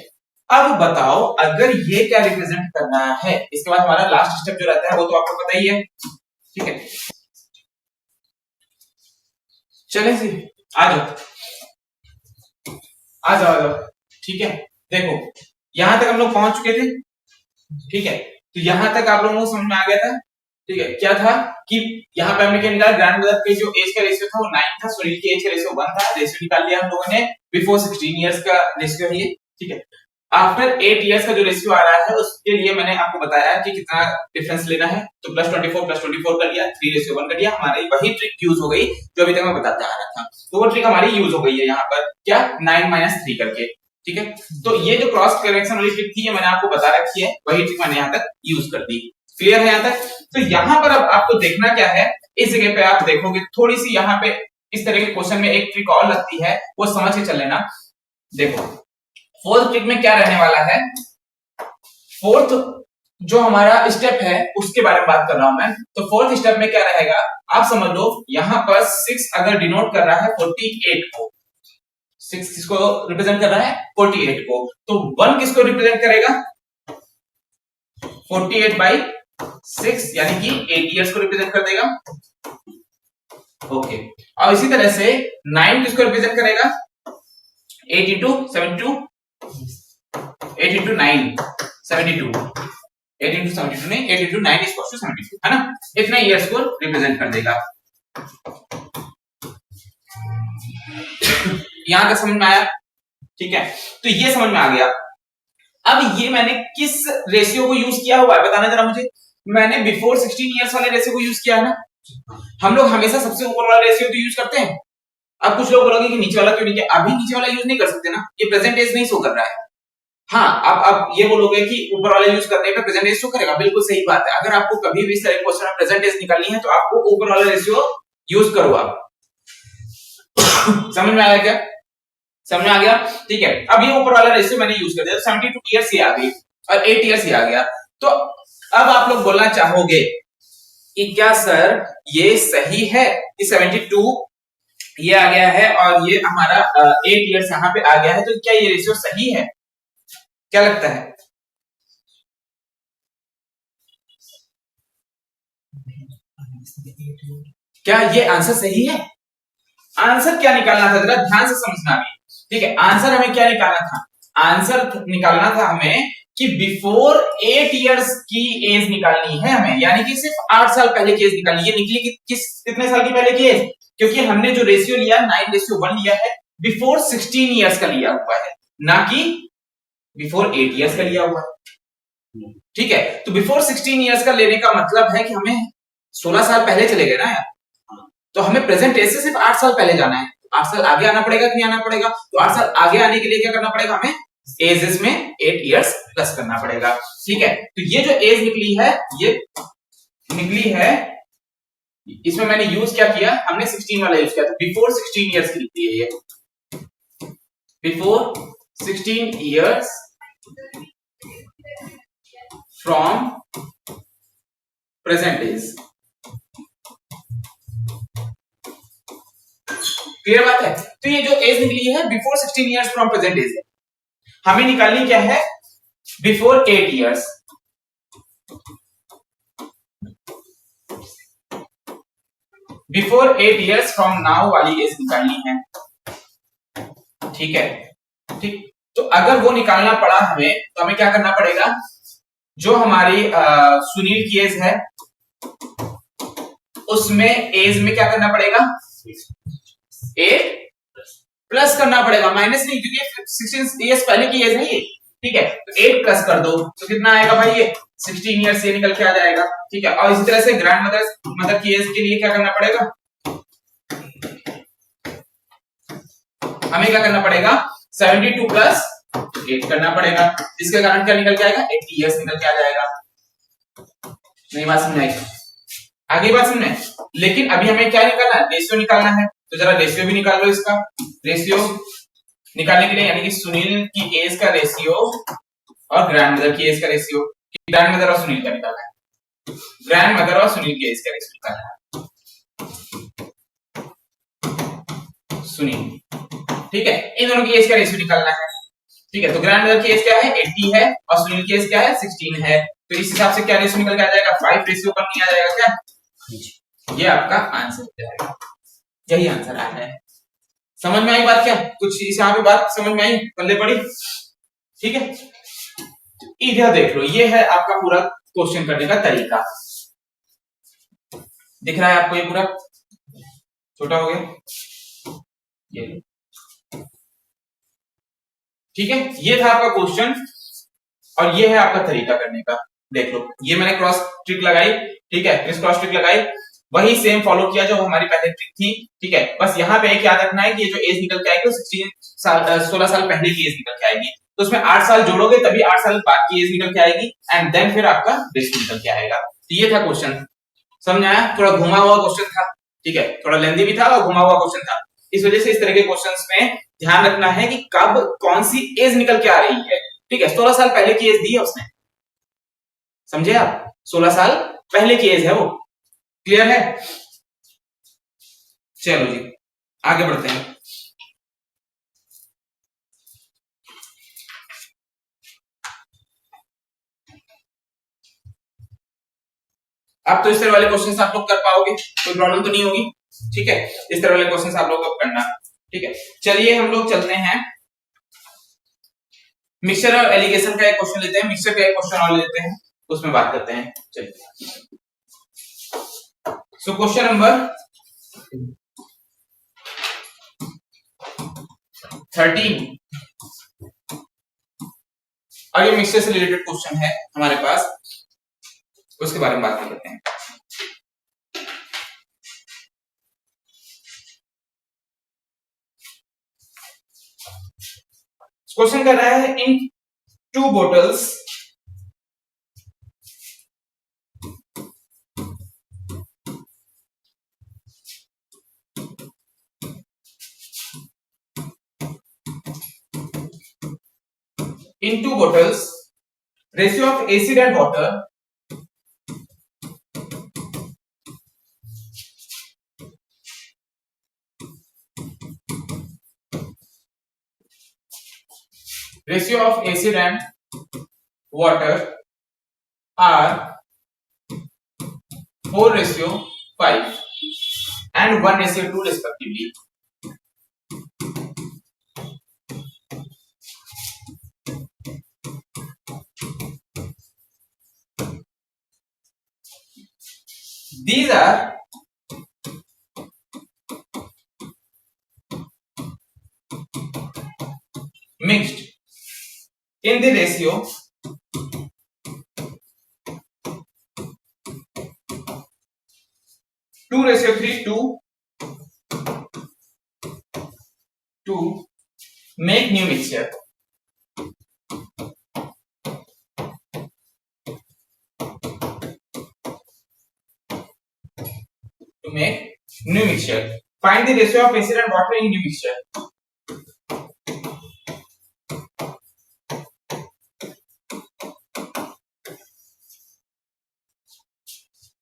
अब बताओ अगर ये क्या रिप्रेजेंट करना है, इसके बाद हमारा लास्ट स्टेप जो रहता है वो तो आपको पता ही है, ठीक है। चले जी, आ जाओ आ जाओ आ जाओ, ठीक है। देखो यहां तक हम लोग पहुंच चुके थे, ठीक है, तो यहां तक आप लोगों को समझ में आ गया था, ठीक है। क्या था कि यहाँ पे हमने क्या निकाला, ग्रैंडमदर के जो एज का रेशियो था वो 9 था, सुनील की एज का रेशियो 1 था, रेशियो निकाल लिया हम लोगों ने, बिफोर 16 इयर्स का रेशियो है ये, ठीक है। आफ्टर 8 इयर्स का जो रेशियो आ रहा है उसके लिए मैंने आपको बताया कि कितना डिफरेंस लेना है, तो +24 कर लिया, 3:1 कर लिया, हमारी वही ट्रिक यूज हो गई जो अभी तक मैं बताता आ रहा था, तो वो ट्रिक हमारी यूज हो गई है यहाँ पर, क्या 9 - 3 करके, ठीक है। तो ये जो क्रॉस करेक्शन वाली ट्रिक थी ये मैंने आपको बता रखी है, वही ट्रिक मैंने यहाँ तक यूज कर दी, क्लियर है यहाँ तक। तो यहाँ पर अब आपको देखना क्या है, इस जगह पे आप देखोगे थोड़ी सी यहाँ पे इस तरह के क्वेश्चन में एक ट्रिक और लगती है, वो समझ के चल लेना। देखो फोर्थ ट्रिक में क्या रहने वाला है, फोर्थ जो हमारा स्टेप है उसके बारे में बात कर रहा हूं मैं, तो फोर्थ स्टेप में क्या रहेगा आप समझ लो, यहाँ पर 6 अगर डिनोट कर रहा है 48 को, 6 किसको रिप्रेजेंट कर रहा है 48 को, तो 1 किसको रिप्रेजेंट करेगा, 48/6 यानी कि 8 ईयर्स को रिप्रेजेंट कर देगा। ओके, और इसी तरह से 9 किसको रिप्रेजेंट करेगा? 8 इंटू 72, 8 इंटू 9 72, 8 इंटू 72 नहीं, 8 इंटू 9 इज 72, है ना? इतने ईयर्स को रिप्रेजेंट कर देगा। यहां का समझ में आया? ठीक है, तो ये समझ में आ गया। अब ये मैंने किस रेशियो को यूज किया हुआ है बताना जरा मुझे। मैंने बिफोर 16 ईयर्स वाले रेशियो को यूज किया है ना। हम लोग हमेशा सबसे ऊपर वाला रेशियो तो यूज करते हैं। अब कुछ लोग बोलोगे कि नीचे वाला क्यों नहीं किया? अभी नीचे वाला यूज नहीं कर सकते ना, ये प्रेजेंट एज नहीं शो कर रहा है। हाँ, अब ये बोलोगे कि ऊपर वाला यूज करने पे प्रेजेंट एज शो करेगा, बिल्कुल सही बात है। अगर आपको कभी भी इस तरह क्वेश्चन में प्रेजेंट एज निकालनी है तो आपको ऊपर वाला रेशियो यूज करो आप। समझ में आया क्या? समझ में आ गया? ठीक है, अब ये ऊपर वाला रेशियो मैंने यूज कर दिया, 72 ईयर्स ये आ गई और 8 ईयर्स ये आ गया। तो अब आप लोग बोलना चाहोगे कि क्या सर ये सही है कि 72 ये आ गया है और ये हमारा 8 ईयर्स यहाँ पे आ गया है, तो क्या ये रेशियो सही है? क्या लगता है? क्या ये आंसर सही है? आंसर क्या निकालना था जरा ध्यान से समझना भी। ठीक है, आंसर हमें क्या निकालना था? आंसर निकालना था हमें कि बिफोर 8 ईयर्स की एज निकालनी है हमें, यानी कि सिर्फ 8 साल पहले की एज निकालनी है। ये निकली कि कितने साल की पहले की एज? क्योंकि हमने जो रेशियो लिया 9:1 लिया है, बिफोर 16 ईयर्स का लिया हुआ है, ना कि बिफोर 8 ईयर्स का लिया हुआ है। ठीक है, तो बिफोर 16 ईयर्स का लेने का मतलब है कि हमें 16 साल पहले चले गए ना यार, तो हमें प्रेजेंट एज से सिर्फ 8 साल पहले जाना है। 8 साल आगे आना पड़ेगा कि नहीं आना पड़ेगा? तो 8 साल आगे आने के लिए क्या करना पड़ेगा हमें? एजेस में 8 ईयर्स प्लस करना पड़ेगा। ठीक है, तो ये जो एज निकली है ये निकली है, इसमें मैंने यूज क्या किया? हमने 16 वाला यूज किया, तो बिफोर 16 ईयर्स की निकली है ये, before 16 years from present age. Clear बात है? तो ये जो एज निकली है before 16 years from present age है। हमें निकालनी क्या है? Before 8 years. Before 8 years from now वाली एज निकालनी है। ठीक है, ठीक। तो अगर वो निकालना पड़ा हमें तो हमें क्या करना पड़ेगा? जो हमारी सुनील की एज है उसमें एज में क्या करना पड़ेगा? 8 प्लस करना पड़ेगा, माइनस नहीं, क्योंकि 16 ईयर्स पहले की एज है ये। ठीक है, तो 8 प्लस कर दो तो कितना आएगा भाई? ये 16 ईयर्स ये निकल के आ जाएगा। ठीक है, और इसी तरह से ग्रैंड मदर की एज के लिए क्या करना पड़ेगा? हमें क्या करना पड़ेगा? 72 प्लस 8 करना पड़ेगा, जिसके कारण क्या निकल के आएगा? 80 ईयर्स निकल के आ जाएगा। नहीं बात समझ आई? आगे बात समझ? लेकिन अभी हमें क्या निकालना है? रेशियो निकालना है, तो जरा रेशियो भी निकाल लो इसका। रेशियो निकालने के लिए, यानी कि सुनील की एज का रेशियो और ग्रैंड मदर की एज का रेशियो, ग्रैंड मदर और सुनील का निकालना है। ग्रैंड मदर और सुनील की एज का रेशियो निकालना है। सुनील, ठीक है, इन दोनों की एज का रेशियो निकालना है। ठीक है, तो ग्रैंड मदर की एज क्या है? 80 है और सुनील की एज क्या है? 16 है। तो इस हिसाब से क्या रेशियो निकल के आ जाएगा? 5:1 आ जाएगा क्या? ये आपका आंसर हो जाएगा। यही आंसर आ है। समझ में आई बात? क्या कुछ इस यहाँ पे बात समझ में आई? पल्ले पड़ी? ठीक है, इधर देख लो, ये है आपका पूरा क्वेश्चन करने का तरीका। दिख रहा है आपको? ये पूरा छोटा हो गया ये। ठीक है, ये था आपका क्वेश्चन और ये है आपका तरीका करने का। देख लो, ये मैंने क्रॉस ट्रिक लगाई। ठीक है, क्रिस क्रॉस ट्रिक लगाई, वही सेम फॉलो किया जो हमारी पहले ट्रिक थी। ठीक है, बस यहाँ पे एक याद रखना है कि ये जो एज निकल के आएगी 16 साल पहले की एज निकल के आएगी, तो उसमें 8 साल जोड़ोगे तभी 8 साल बाद की एज निकल के आएगी, एंड देन फिर आपका रेशियो निकल के आएगा। तो ये था क्वेश्चन। समझ आया? थोड़ा घुमा हुआ क्वेश्चन था। ठीक है, थोड़ा लेंदी भी था और घुमा हुआ क्वेश्चन था। इस वजह से इस तरह के क्वेश्चंस में ध्यान रखना है कि कब कौन सी एज निकल के आ रही है। ठीक है, 16 साल पहले की एज दी है उसने, समझे आप? 16 साल पहले की एज है वो। क्लियर है? चलो जी, आगे बढ़ते हैं। अब तो इस तरह वाले क्वेश्चन आप लोग कर पाओगे, कोई प्रॉब्लम तो नहीं होगी। ठीक है, इस तरह वाले क्वेश्चन आप लोग को करना। ठीक है, चलिए हम लोग चलते हैं मिक्सचर और एलिगेशन का एक क्वेश्चन लेते हैं, मिक्सचर का एक क्वेश्चन और लेते हैं, उसमें बात करते हैं। चलिए, सो क्वेश्चन नंबर 13 और ये मिक्सचर से रिलेटेड क्वेश्चन है हमारे पास, उसके बारे में बात करते हैं। क्वेश्चन कर रहा है इन 2 bottles ratio of acid and water are 4:5 and 1:2 respectively. These are mixed in the ratio 2:3 to make new mixture. To make new mixture, find the ratio of acid and water in new mixture.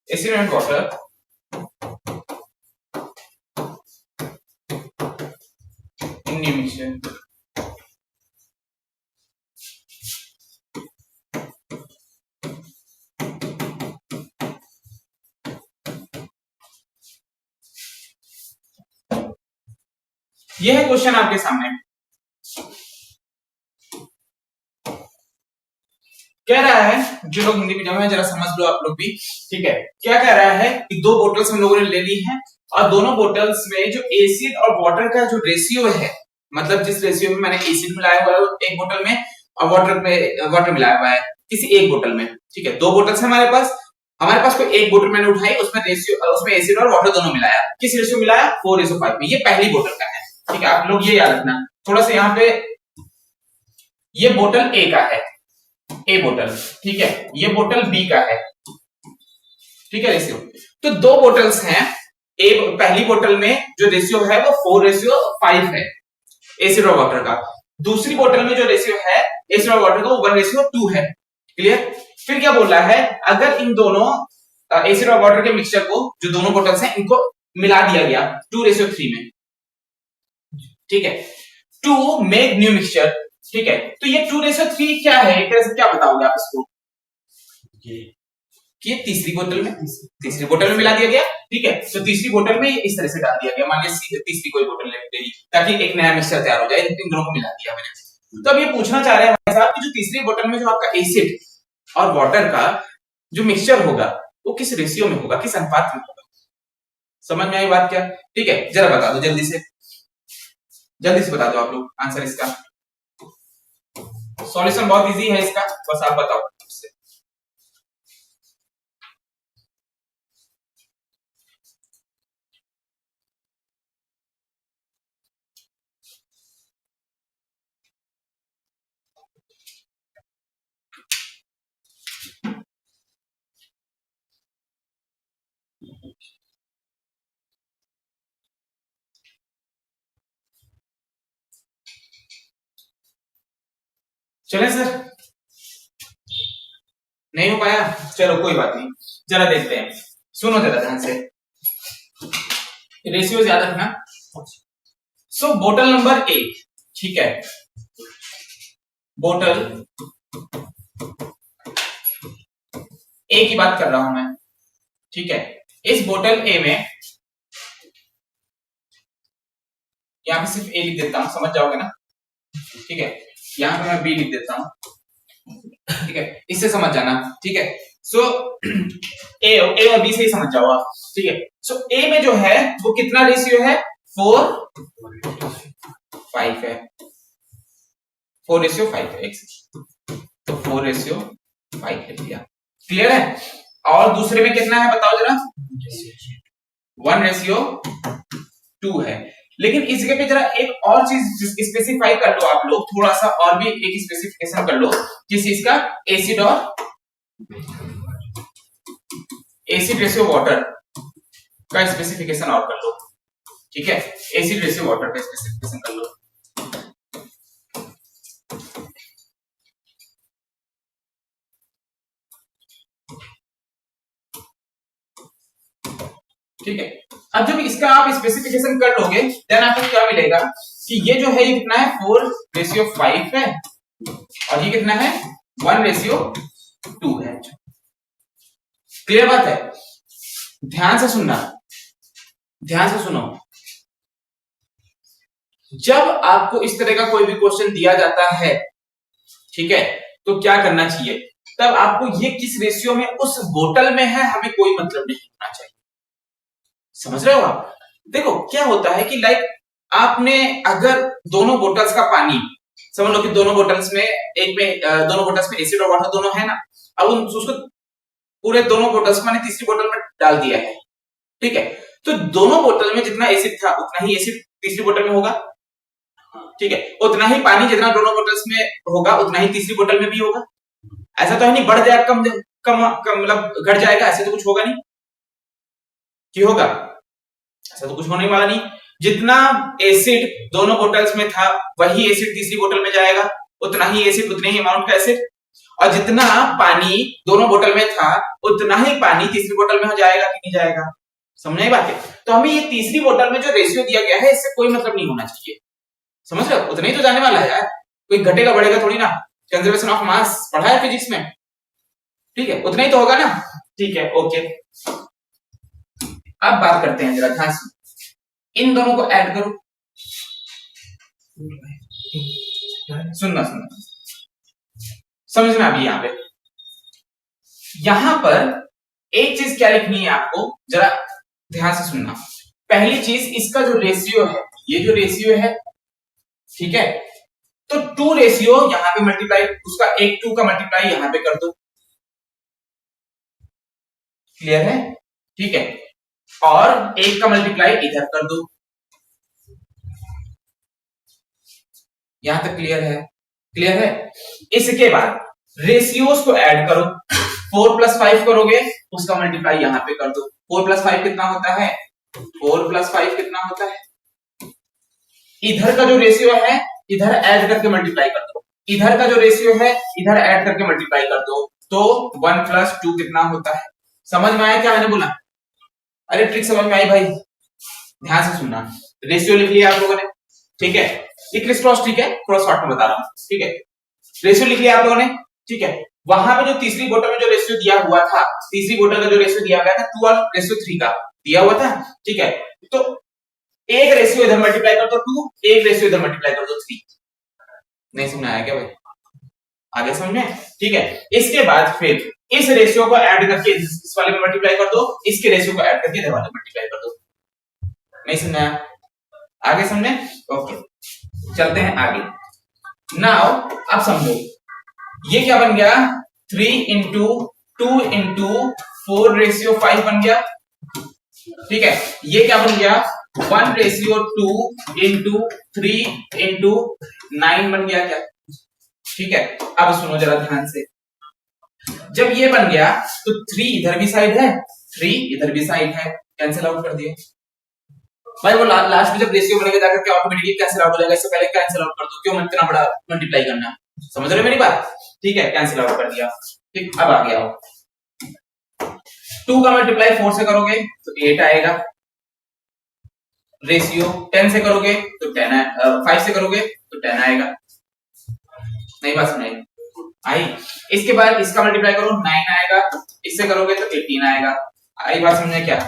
Acid and water in new mixture. यह है question आपके सामने। कह रहा है, जो लोग Hindi medium में जरा समझ लो आप लोग भी। ठीक है, क्या कह रहा है कि 2 बोतल्स हम लोगों ने ले ली हैं और दोनों बोतल्स में जो एसिड और वाटर का जो रेशियो है, मतलब जिस रेशियो में मैंने एसिड मिलाया हुआ है एक बोतल में और वाटर मिलाया हुआ है किसी एक बोतल में। ठीक है, 2 बोतल्स है हमारे पास कोई एक बोतल मैंने उठाई, उसमें एसिड और वाटर दोनों मिलाया। किस रेशियो मिलाया? 4:5 में। ये पहली बोतल का है। ठीक है, आप लोग ये याद रखना। थोड़ा सा यहाँ पे, ये बोतल ए का है, ए बोतल। ठीक है, ये बोतल बी का है। ठीक है, रेशियो तो 2 बोतल्स हैं। पहली बोतल में जो रेशियो है वो 4:5 है एसिड और वाटर का। दूसरी बोतल में जो रेशियो है एसिड और वाटर का वो 1:2 है। क्लियर? फिर क्या बोल रहा है, अगर इन दोनों एसिड और वाटर के मिक्सचर को, जो दोनों बोतल्स हैं, इनको मिला दिया गया 2:3 में। ठीक है, टू मेक न्यू मिक्सचर। ठीक है, तो ये 2:3 क्या है, एक तरह से क्या बताओगे आप इसको? कि तीसरी बोतल में मिला दिया गया। ठीक है, तो तीसरी बोतल में इस तरह से डाल दिया गया। मान लीजिए तीसरी कोई बोतल ले ली ताकि एक नया मिक्सचर तैयार हो जाए, इन दोनों को मिला दिया मैंने। तो अब ये पूछना चाह रहे हैं भाई साहब कि जो तीसरी बोतल में जो आपका एसिड और वाटर का जो मिक्सचर होगा वो किस रेशियो में होगा, किस अनुपात में होगा। समझ में आई बात क्या? ठीक है, जरा बता दो जल्दी से बता दो आप लोग आंसर इसका। सॉल्यूशन बहुत इजी है इसका, बस आप बताओ। चले सर, नहीं हो पाया, चलो कोई बात नहीं, जरा देखते हैं। सुनो जरा ध्यान से, रेशियो याद रखना। सो बोतल नंबर ए, ठीक है, बोतल ए की बात कर रहा हूं मैं। ठीक है। इस बोतल ए में, यहाँ पे सिर्फ ए लिख देता हूं, समझ जाओगे ना, ठीक है। यहाँ पे मैं बी लिख देता हूं, ठीक है, इससे समझ जाना, ठीक है। सो ए और बी से ही समझ जाओ आप, ठीक है। सो ए में जो है वो कितना रेशियो है, 4:5 है, 4:5 है, एक सेकंड, तो 4:5 लिख दिया, क्लियर है। और दूसरे में कितना है बताओ जरा, 1:2 है। लेकिन इस जगह पे जरा एक और चीज स्पेसिफाई कर लो आप लोग, थोड़ा सा और भी एक स्पेसिफिकेशन कर लो, किस चीज का, एसिड और एसिड रेशियो वाटर का स्पेसिफिकेशन और कर लो, ठीक है। एसिड रेशियो वाटर का स्पेसिफिकेशन कर लो। ठीक है, अब जब इसका आप स्पेसिफिकेशन कर लोगे देन आपको क्या मिलेगा कि ये जो है ये कितना है, 4:5 है, और ये कितना है, 1:2 है। क्लियर बात है, ध्यान से सुनना, ध्यान से सुनो। जब आपको इस तरह का कोई भी क्वेश्चन दिया जाता है, ठीक है, तो क्या करना चाहिए, तब आपको ये किस रेशियो में उस बोतल में है हमें कोई मतलब नहीं होना चाहिए, समझ रहे हो आप। देखो क्या होता है कि लाइक आपने अगर दोनों बोतल्स का पानी, समझ लो कि दोनों बोतल्स में, एक में दोनों बोतल्स में एसिड और वाटर दोनों है ना, अब उसको पूरे दोनों बोतल्स को मैंने तीसरी बोतल में डाल दिया है, ठीक है। तो दोनों बोतल में जितना एसिड था उतना ही एसिड तीसरी बोतल में होगा, ठीक है। उतना ही पानी जितना दोनों बोतल्स में होगा उतना ही तीसरी बोतल में भी होगा। ऐसा तो है नहीं बढ़ जाएगा, कम कम कम मतलब घट जाएगा, ऐसे तो कुछ होगा नहीं, कि होगा, ऐसा तो कुछ होने वाला नहीं। जितना एसिड दोनों बोतल्स में था वही एसिड तीसरी बोतल में जाएगा, उतना ही एसिड उतने ही अमाउंट का एसिड, और जितना पानी दोनों बोतल में था उतना ही पानी तीसरी बोतल में हो जाएगा कि नहीं जाएगा, समझ बात है। तो हमें ये तीसरी बोतल में जो रेशियो दिया गया है इससे कोई मतलब नहीं होना चाहिए, समझ रहे हो, उतना ही तो जाने वाला है यार, कोई घटेगा बढ़ेगा थोड़ी ना, कंजर्वेशन ऑफ मास पढ़ा है फिजिक्स में, ठीक है, उतना ही तो होगा ना, ठीक है, ओके। अब बात करते हैं जरा ध्यान से, इन दोनों को ऐड करो, सुनना सुनना समझना अभी यहां पर एक चीज क्या लिखनी है आपको, जरा ध्यान से सुनना। पहली चीज, इसका जो रेशियो है, ये जो रेशियो है, ठीक है, तो 2 रेशियो यहां पे मल्टीप्लाई, उसका एक 2 का मल्टीप्लाई यहां पे कर दो, क्लियर है, ठीक है, और एक का मल्टीप्लाई इधर कर दो, यहां तक क्लियर है, क्लियर है। इसके बाद रेशियोज को ऐड करो, 4+5 करोगे उसका मल्टीप्लाई यहां पे कर दो, 4+5 कितना होता है, 4+5 कितना होता है, इधर का जो रेशियो है इधर ऐड करके मल्टीप्लाई कर दो, इधर का जो रेशियो है इधर ऐड करके मल्टीप्लाई कर दो, तो 1+2 कितना होता है, समझ में आया क्या मैंने बोला, अरे ट्रिक समझ में आई भाई, ध्यान से सुनना। रेशियो लिख लिया आप लोगों ने, ठीक है, ये क्रिस क्रॉस ट्रिक है, क्रॉस शॉर्ट में बता रहा हूं, ठीक है। रेशियो लिख लिया आप लोगों ने, ठीक है। वहां पे जो तीसरी बोतल में जो रेशियो दिया हुआ था, तीसरी बोतल का जो रेशियो दिया गया था 2:3 का दिया हुआ था, ठीक है, तो एक रेशियो इधर मल्टीप्लाई कर दो 2, एक रेशियो इधर मल्टीप्लाई कर दो 3, नहीं समझ आया क्या भाई, आगे समझ में, ठीक है। इसके बाद फिर इस रेशियो को ऐड करके इस वाले में मल्टीप्लाई कर दो, इसके रेशियो को ऐड करके इधर वाले में मल्टीप्लाई कर दो, नहीं समझ आया, आगे समझे, ओके, चलते हैं आगे। नाउ अब समझो ये क्या बन गया, 3 इंटू 2 इंटू 4:5 बन गया, ठीक है। ये क्या बन गया, 1:2 इंटू 3 इंटू 9 बन गया क्या, ठीक है। अब सुनो जरा ध्यान से, जब ये बन गया तो 3 इधर भी साइड है, 3 इधर भी साइड है, कैंसिल आउट कर दिया भाई, वो लास्ट में जब रेशियो बनेगा जाकर के ऑटोमेटिकली कैंसिल आउट हो जाएगा, इससे पहले कैंसिल आउट कर दो, क्यों इतना बड़ा मल्टीप्लाई करना, समझ रहे हो मेरी बात, ठीक है, कैंसिल आउट कर दिया, ठीक। अब आ गया 2 का मल्टीप्लाई 4 से करोगे तो 8 आएगा, रेशियो 10 से करोगे तो 10 5 से करोगे तो 10 आएगा, नहीं बात सुनाई आई। इसके बाद इसका मल्टीप्लाई करो 9 आएगा, इससे करोगे तो 18 आएगा, आई बात समझ में क्या?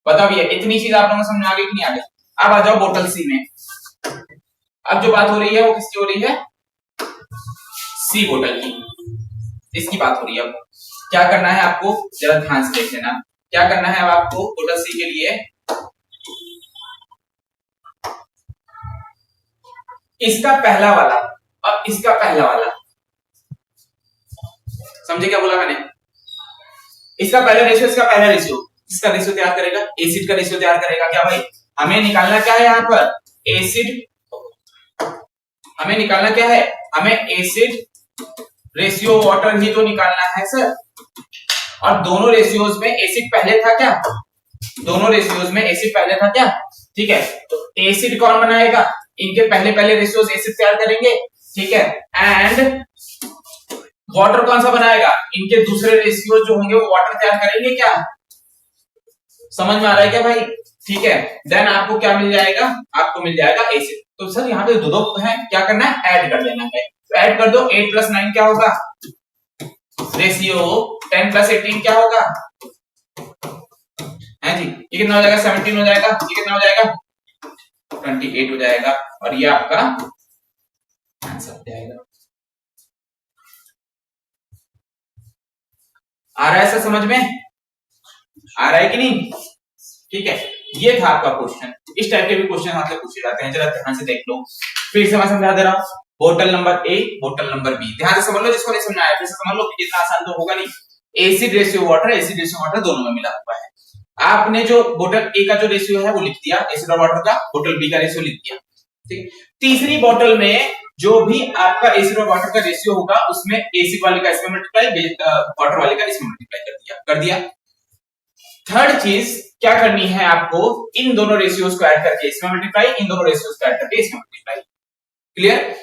बताओ भैया, इतनी चीज आप लोगों को समझ में आ गई कि नहीं आ गई? अब आ जाओ बोतल सी में। अब जो बात हो रही है वो किसकी हो रही है? सी बोतल की, इसकी बात हो रही है। अब क्या करना है आपको, जरा ध्यान से देख लेना। क्या करना है अब आपको बोतल सी के लिए? इसका पहला वाला और इसका पहला वाला, समझे क्या बोला मैंने? इसका पहला रेशियो, इसका पहला रेशियो, इसका रेशियो तैयार करेगा, एसिड का रेशियो तैयार करेगा। क्या भाई, हमें निकालना क्या है यहाँ पर? एसिड। हमें निकालना क्या है? हमें एसिड रेशियो वाटर ही तो निकालना है सर। और दोनों रेशियोज में एसिड पहले था क्या? दोनों रेशियोज में एसिड पहले था क्या? ठीक है, तो एसिड कौन बनाएगा? इनके पहले पहले रेशियोज एसिड तैयार करेंगे, ठीक है। एंड वाटर कौन सा बनाएगा? इनके दूसरे रेशियो जो होंगे वो वाटर तैयार करेंगे। क्या समझ में आ रहा है क्या भाई? ठीक है, देन आपको क्या मिल जाएगा? आपको मिल जाएगा एसिड। तो सर यहाँ पे दो दो है, क्या करना है? ऐड कर देना है। तो ऐड कर दो, 8 + 9 क्या होगा? रेशियो 10 + 18 क्या होगा? है जी, ये कितना हो जाएगा? 17 हो जाएगा। ये कितना हो जाएगा? 28 हो जाएगा। और ये आपका आंसर हो जाएगा। आ रहा है सर समझ में? आ रहा है कि नहीं? ठीक है, ये था आपका क्वेश्चन। इस टाइप के भी क्वेश्चन आपसे पूछे जाते हैं, जरा ध्यान से देख लो। फिर से मैं समझा दे रहा हूं, बोतल नंबर ए, बोतल नंबर बी, ध्यान से समझ लो। जिसको नहीं समझ आया फिर से समझ लो, इतना आसान तो होगा नहीं। Acid ratio water, acid ratio water दोनों में मिला हुआ है। आपने जो बोतल ए का जो रेशियो है वो लिख दिया एसिड और वाटर का, बोतल बी का रेशियो लिख दिया। ठीक, तीसरी बोतल में जो भी आपका एसिड और वाटर का रेशियो होगा उसमें एसिड वाले का इसमें मल्टीप्लाई, वाटर वाले का इसमें मल्टीप्लाई कर दिया। थर्ड चीज क्या करनी है आपको? इन दोनों रेशियोज को ऐड करके इसमें मल्टीप्लाई, इन दोनों रेशियोज को ऐड करके इसमें मल्टीप्लाई। क्लियर?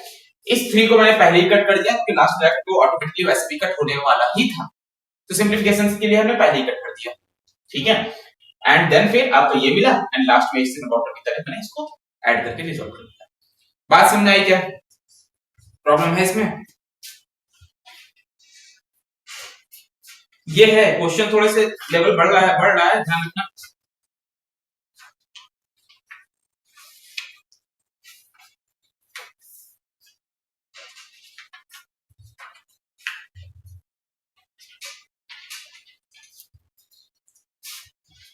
इस 3 को मैंने पहले ही कट कर दिया क्योंकि लास्ट ब्रैकेट तो ऑटोमेटिकली वैसे भी कट होने वाला ही था, तो सिंपलीफिकेशन के लिए हमने पहले ही कट कर दिया। ठीक है, एंड देन फिर आपको ये मिला एंड लास्ट में इससे बॉटम की तरफ मैंने इसको ऐड करके रिजॉल्व कर दिया। बात समझ आई क्या? प्रॉब्लम है इसमें? ये है क्वेश्चन, थोड़े से लेवल बढ़ रहा है, ध्यान रखना।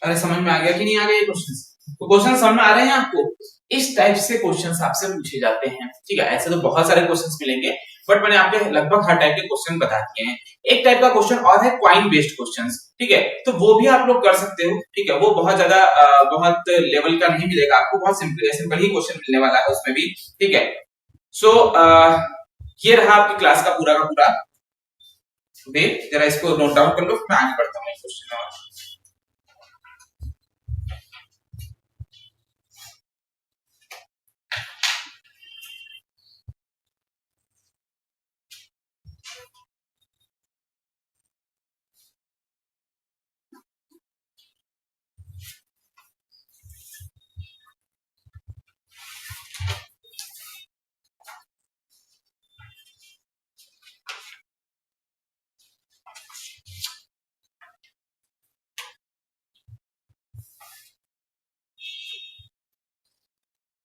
अरे समझ में आ गया कि नहीं आ गया ये क्वेश्चन? तो क्वेश्चन समझ में आ रहे हैं आपको? इस टाइप से क्वेश्चंस आपसे पूछे जाते हैं। ठीक है, ऐसे तो बहुत सारे क्वेश्चंस मिलेंगे, बट मैंने आपके लगभग हर टाइप के क्वेश्चन बता दिए हैं। एक टाइप का क्वेश्चन और है क्वाइन बेस्ड क्वेश्चंस। ठीक है, तो वो भी आप लोग कर सकते हो। ठीक है, वो बहुत ज्यादा बहुत लेवल का नहीं मिलेगा आपको, बहुत सिंपल ही क्वेश्चन मिलने वाला है उसमें भी। ठीक है, सो ये रहा आपकी क्लास का पूरा वे। जरा इसको नोट डाउन कर लो, मैं आगे बढ़ता हूँ क्वेश्चन में।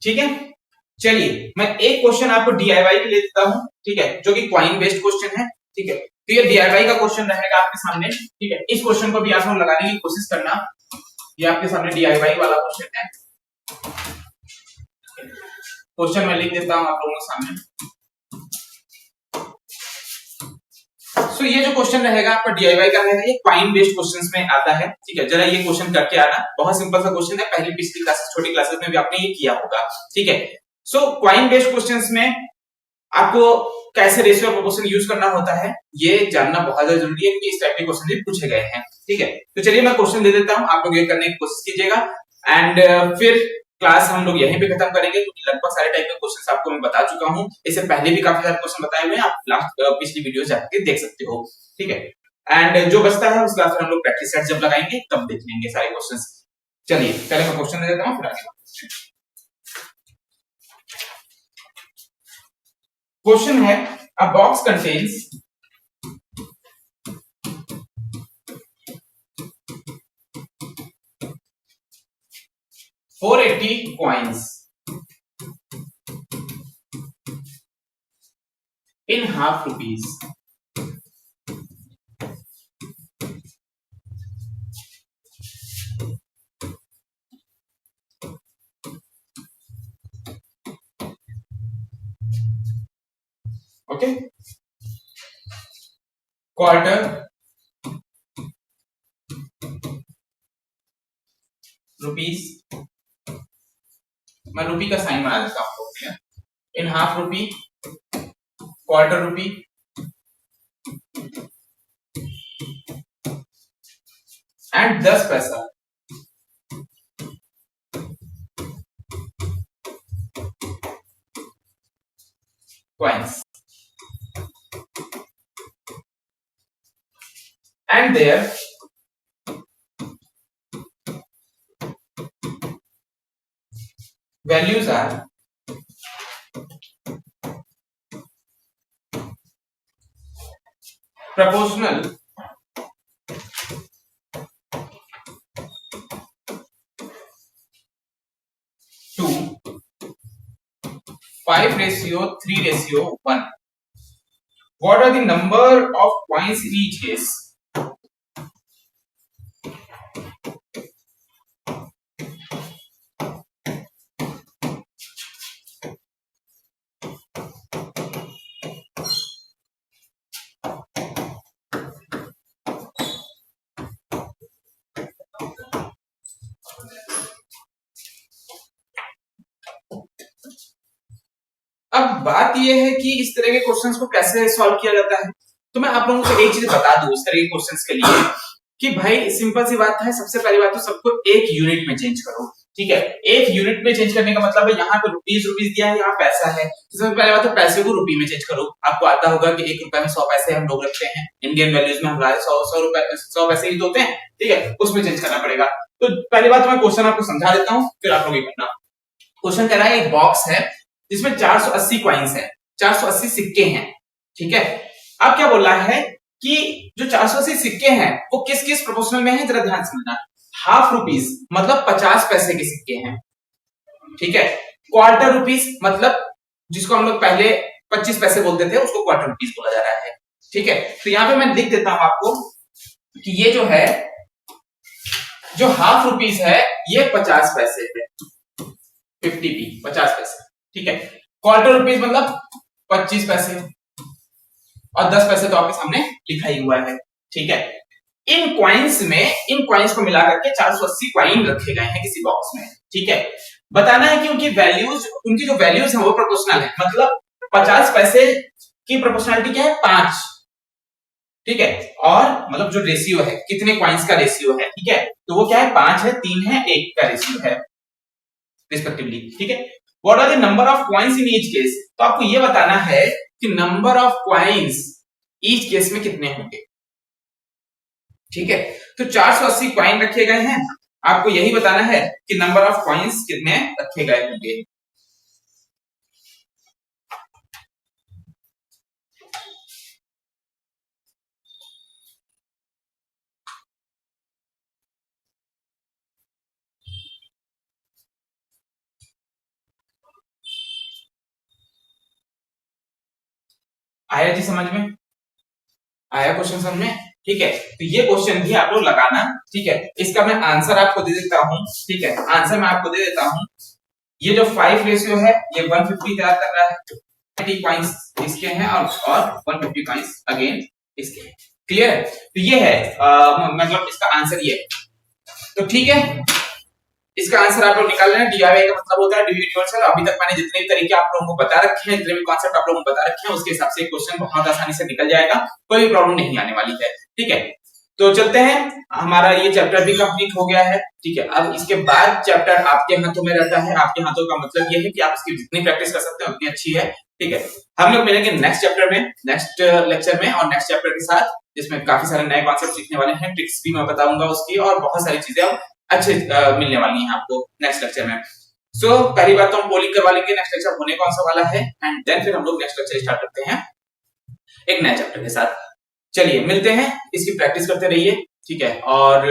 ठीक है, चलिए मैं एक क्वेश्चन आपको डीआईवाई के लिए देता हूं। ठीक है, जो कि क्वाइन बेस्ड क्वेश्चन है। ठीक है, तो ये डीआईवाई का क्वेश्चन रहेगा आपके सामने। ठीक है, इस क्वेश्चन को भी आप लोग लगाने की कोशिश करना। ये आपके सामने डीआईवाई वाला क्वेश्चन है। क्वेश्चन मैं लिख देता हूं आप लोगों के सामने। सो ये जो क्वेश्चन रहेगा आपका डीआईवाई का रहेगा, ये क्वाइन बेस्ड क्वेश्चंस में आता है। ठीक है, जरा ये क्वेश्चन करके आना, बहुत सिंपल सा क्वेश्चन है, पहली पिछली क्लासेस छोटी क्लासेस में भी आपने ये किया होगा। ठीक है, सो क्वाइन बेस्ड क्वेश्चंस में आपको कैसे रेशियो और प्रोपोर्शन यूज करना होता है ये जानना बहुत ज्यादा जरूरी है, क्योंकि इस टाइप के क्वेश्चन भी पूछे गए हैं। ठीक है, तो चलिए मैं क्वेश्चन दे देता हूं, आप लोग ये करने की कोशिश कीजिएगा एंड फिर क्लास हम लोग यहीं पे खत्म करेंगे, क्योंकि लगभग सारे टाइप के क्वेश्चंस आपको मैं बता चुका हूं। इससे पहले भी काफी सारे क्वेश्चन बताए हुए हैं, आप लास्ट पिछली वीडियो जाके देख सकते हो। ठीक है, एंड जो बचता है उस क्लास में हम लोग प्रैक्टिस सेट जब लगाएंगे तब देख लेंगे सारे क्वेश्चंस। चलिए पहले मैं क्वेश्चन दे देता हूं, फिर आगे क्वेश्चन है। अ box contains 480 coins in half rupees. Okay, quarter rupees, मैं रुपी का साइन बना देता हूँ, in half rupee, quarter rupee and 10 पैसा coins, and their values are proportional to 5:3:1. What are the number of coins in each case? अब बात यह है कि इस तरह के क्वेश्चंस को कैसे सॉल्व किया जाता है। तो मैं आप लोगों को एक चीज बता दूं इस तरह के क्वेश्चंस के लिए कि भाई सिंपल सी बात है, सबसे पहली बात तो सबको एक यूनिट में चेंज करो। ठीक है, एक यूनिट में चेंज करने का मतलब है यहाँ पे रुपीज दिया है, यहाँ पैसा है, तो सबसे पहली बात तो पैसे को रुपये में चेंज करो। आपको आता होगा कि 1 रुपए में 100 पैसे हम लोग रखते हैं, इंडियन वैल्यूज में हमारे 100 पैसे ही होते हैं। ठीक है, उसमें चेंज करना पड़ेगा। तो पहली बात मैं क्वेश्चन आपको समझा देता हूँ, फिर आप लोग ये करना। क्वेश्चन कह रहा है एक बॉक्स है जिसमें 480 कॉइन्स हैं, 480 सिक्के हैं। ठीक है, अब क्या बोल रहा है कि जो 480 सिक्के हैं वो किस किस प्रोपोर्शनल में है, जरा ध्यान समझना। हाफ रुपीस मतलब 50 पैसे के सिक्के हैं। ठीक है, क्वार्टर रुपीस मतलब जिसको हम लोग पहले 25 पैसे बोलते थे उसको क्वार्टर रुपीस बोला जा रहा है। ठीक है, तो यहां पे मैं लिख देता हूं आपको कि ये जो है, जो हाफ रुपीस है ये 50 पैसे है, 50p 50 पैसे। ठीक है, क्वार्टर रुपीस मतलब 25 पैसे और 10 पैसे तो आपके सामने लिखा ही हुआ है। ठीक है, इन कॉइन्स को मिलाकर के 480 कॉइन रखे गए हैं किसी बॉक्स में। ठीक है, बताना है कि उनकी जो वैल्यूज है वो प्रोपोर्शनल है, मतलब 50 पैसे की प्रोपोर्शनलिटी क्या है, 5। ठीक है, और मतलब जो रेशियो है, कितने कॉइन्स का रेशियो है, ठीक है, तो वो क्या है, 5 है, 3 है, 1 का रेशियो है रिस्पेक्टिवली। ठीक है, what are the number of coins in each case, तो आपको ये बताना है कि number of coins each case में कितने होंगे। ठीक है, तो 480 कॉइन रखे गए हैं, आपको यही बताना है कि नंबर ऑफ कॉइन्स कितने रखे गए होंगे। आया जी समझ में, आया क्वेश्चन समझ में। ठीक है, तो ये क्वेश्चन भी आप लोग लगाना। ठीक है, इसका मैं आंसर आपको दे देता हूं। ठीक है, आंसर मैं आपको दे देता हूं। ये जो 5 रेशियो है ये 150 तैयार कर रहा है, 90 कॉइंस इसके हैं और 150 कॉइंस अगेन इसके हैं। क्लियर है, तो ये है मतलब इसका आंसर ये है। तो ठीक है, इसका आंसर आप लोग निकाल लेना। डीआईवाई का मतलब होता है डू इट योरसेल्फ। अभी तक मैंने जितने भी तरीके आप लोगों को बता रखे हैं, जितने भी कॉन्सेप्ट आप लोगों को बता रखे हैं, उसके हिसाब से क्वेश्चन बहुत आसानी से निकल जाएगा, कोई प्रॉब्लम नहीं आने वाली है। ठीक है, तो चलते हैं, हमारा ये चैप्टर भी कंप्लीट हो गया है। ठीक है, अब इसके बाद चैप्टर आपके हाथों में रहता है। आपके हाथों का मतलब ये है कि आप इसकी जितनी प्रैक्टिस कर सकते हैं उतनी अच्छी है। ठीक है, हम लोग मिलेंगे नेक्स्ट चैप्टर में, नेक्स्ट लेक्चर में, और नेक्स्ट चैप्टर के साथ जिसमें काफी सारे नए कॉन्सेप्ट सीखने वाले हैं, ट्रिक्स भी मैं बताऊंगा उसकी, और बहुत सारी चीजें अच्छे मिलने वाली हैं आपको नेक्स्ट लेक्चर में। सो पहली बात तो हम पोलिंग करवा लेंगे नेक्स्ट लेक्चर होने कौन सा वाला है, एंड देन फिर हम लोग नेक्स्ट लेक्चर स्टार्ट करते हैं एक नए चैप्टर के साथ। चलिए मिलते हैं, इसकी प्रैक्टिस करते रहिए। ठीक है, और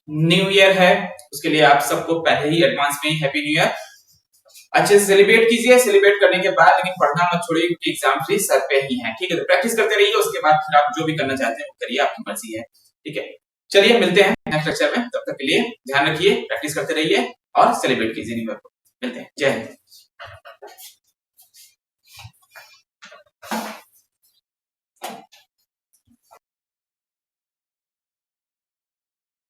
न्यू ईयर है, उसके लिए आप सबको पहले ही एडवांस में हैप्पी न्यू ईयर। अच्छे से सेलिब्रेट कीजिए, सेलिब्रेट करने के बाद लेकिन पढ़ना मत छोड़िए क्योंकि एग्जाम भी सर पे ही है, ठीक है। तो प्रैक्टिस करते रहिए, उसके बाद फिर आप जो भी करना चाहते हैं वो करिए, आपकी मर्जी है, ठीक है। चलिए मिलते हैं नेक्स्ट लेक्चर में, तब तक के लिए ध्यान रखिए, प्रैक्टिस करते रहिए और सेलिब्रेट कीजिए न्यू ईयर को। मिलते हैं, जय हिंद।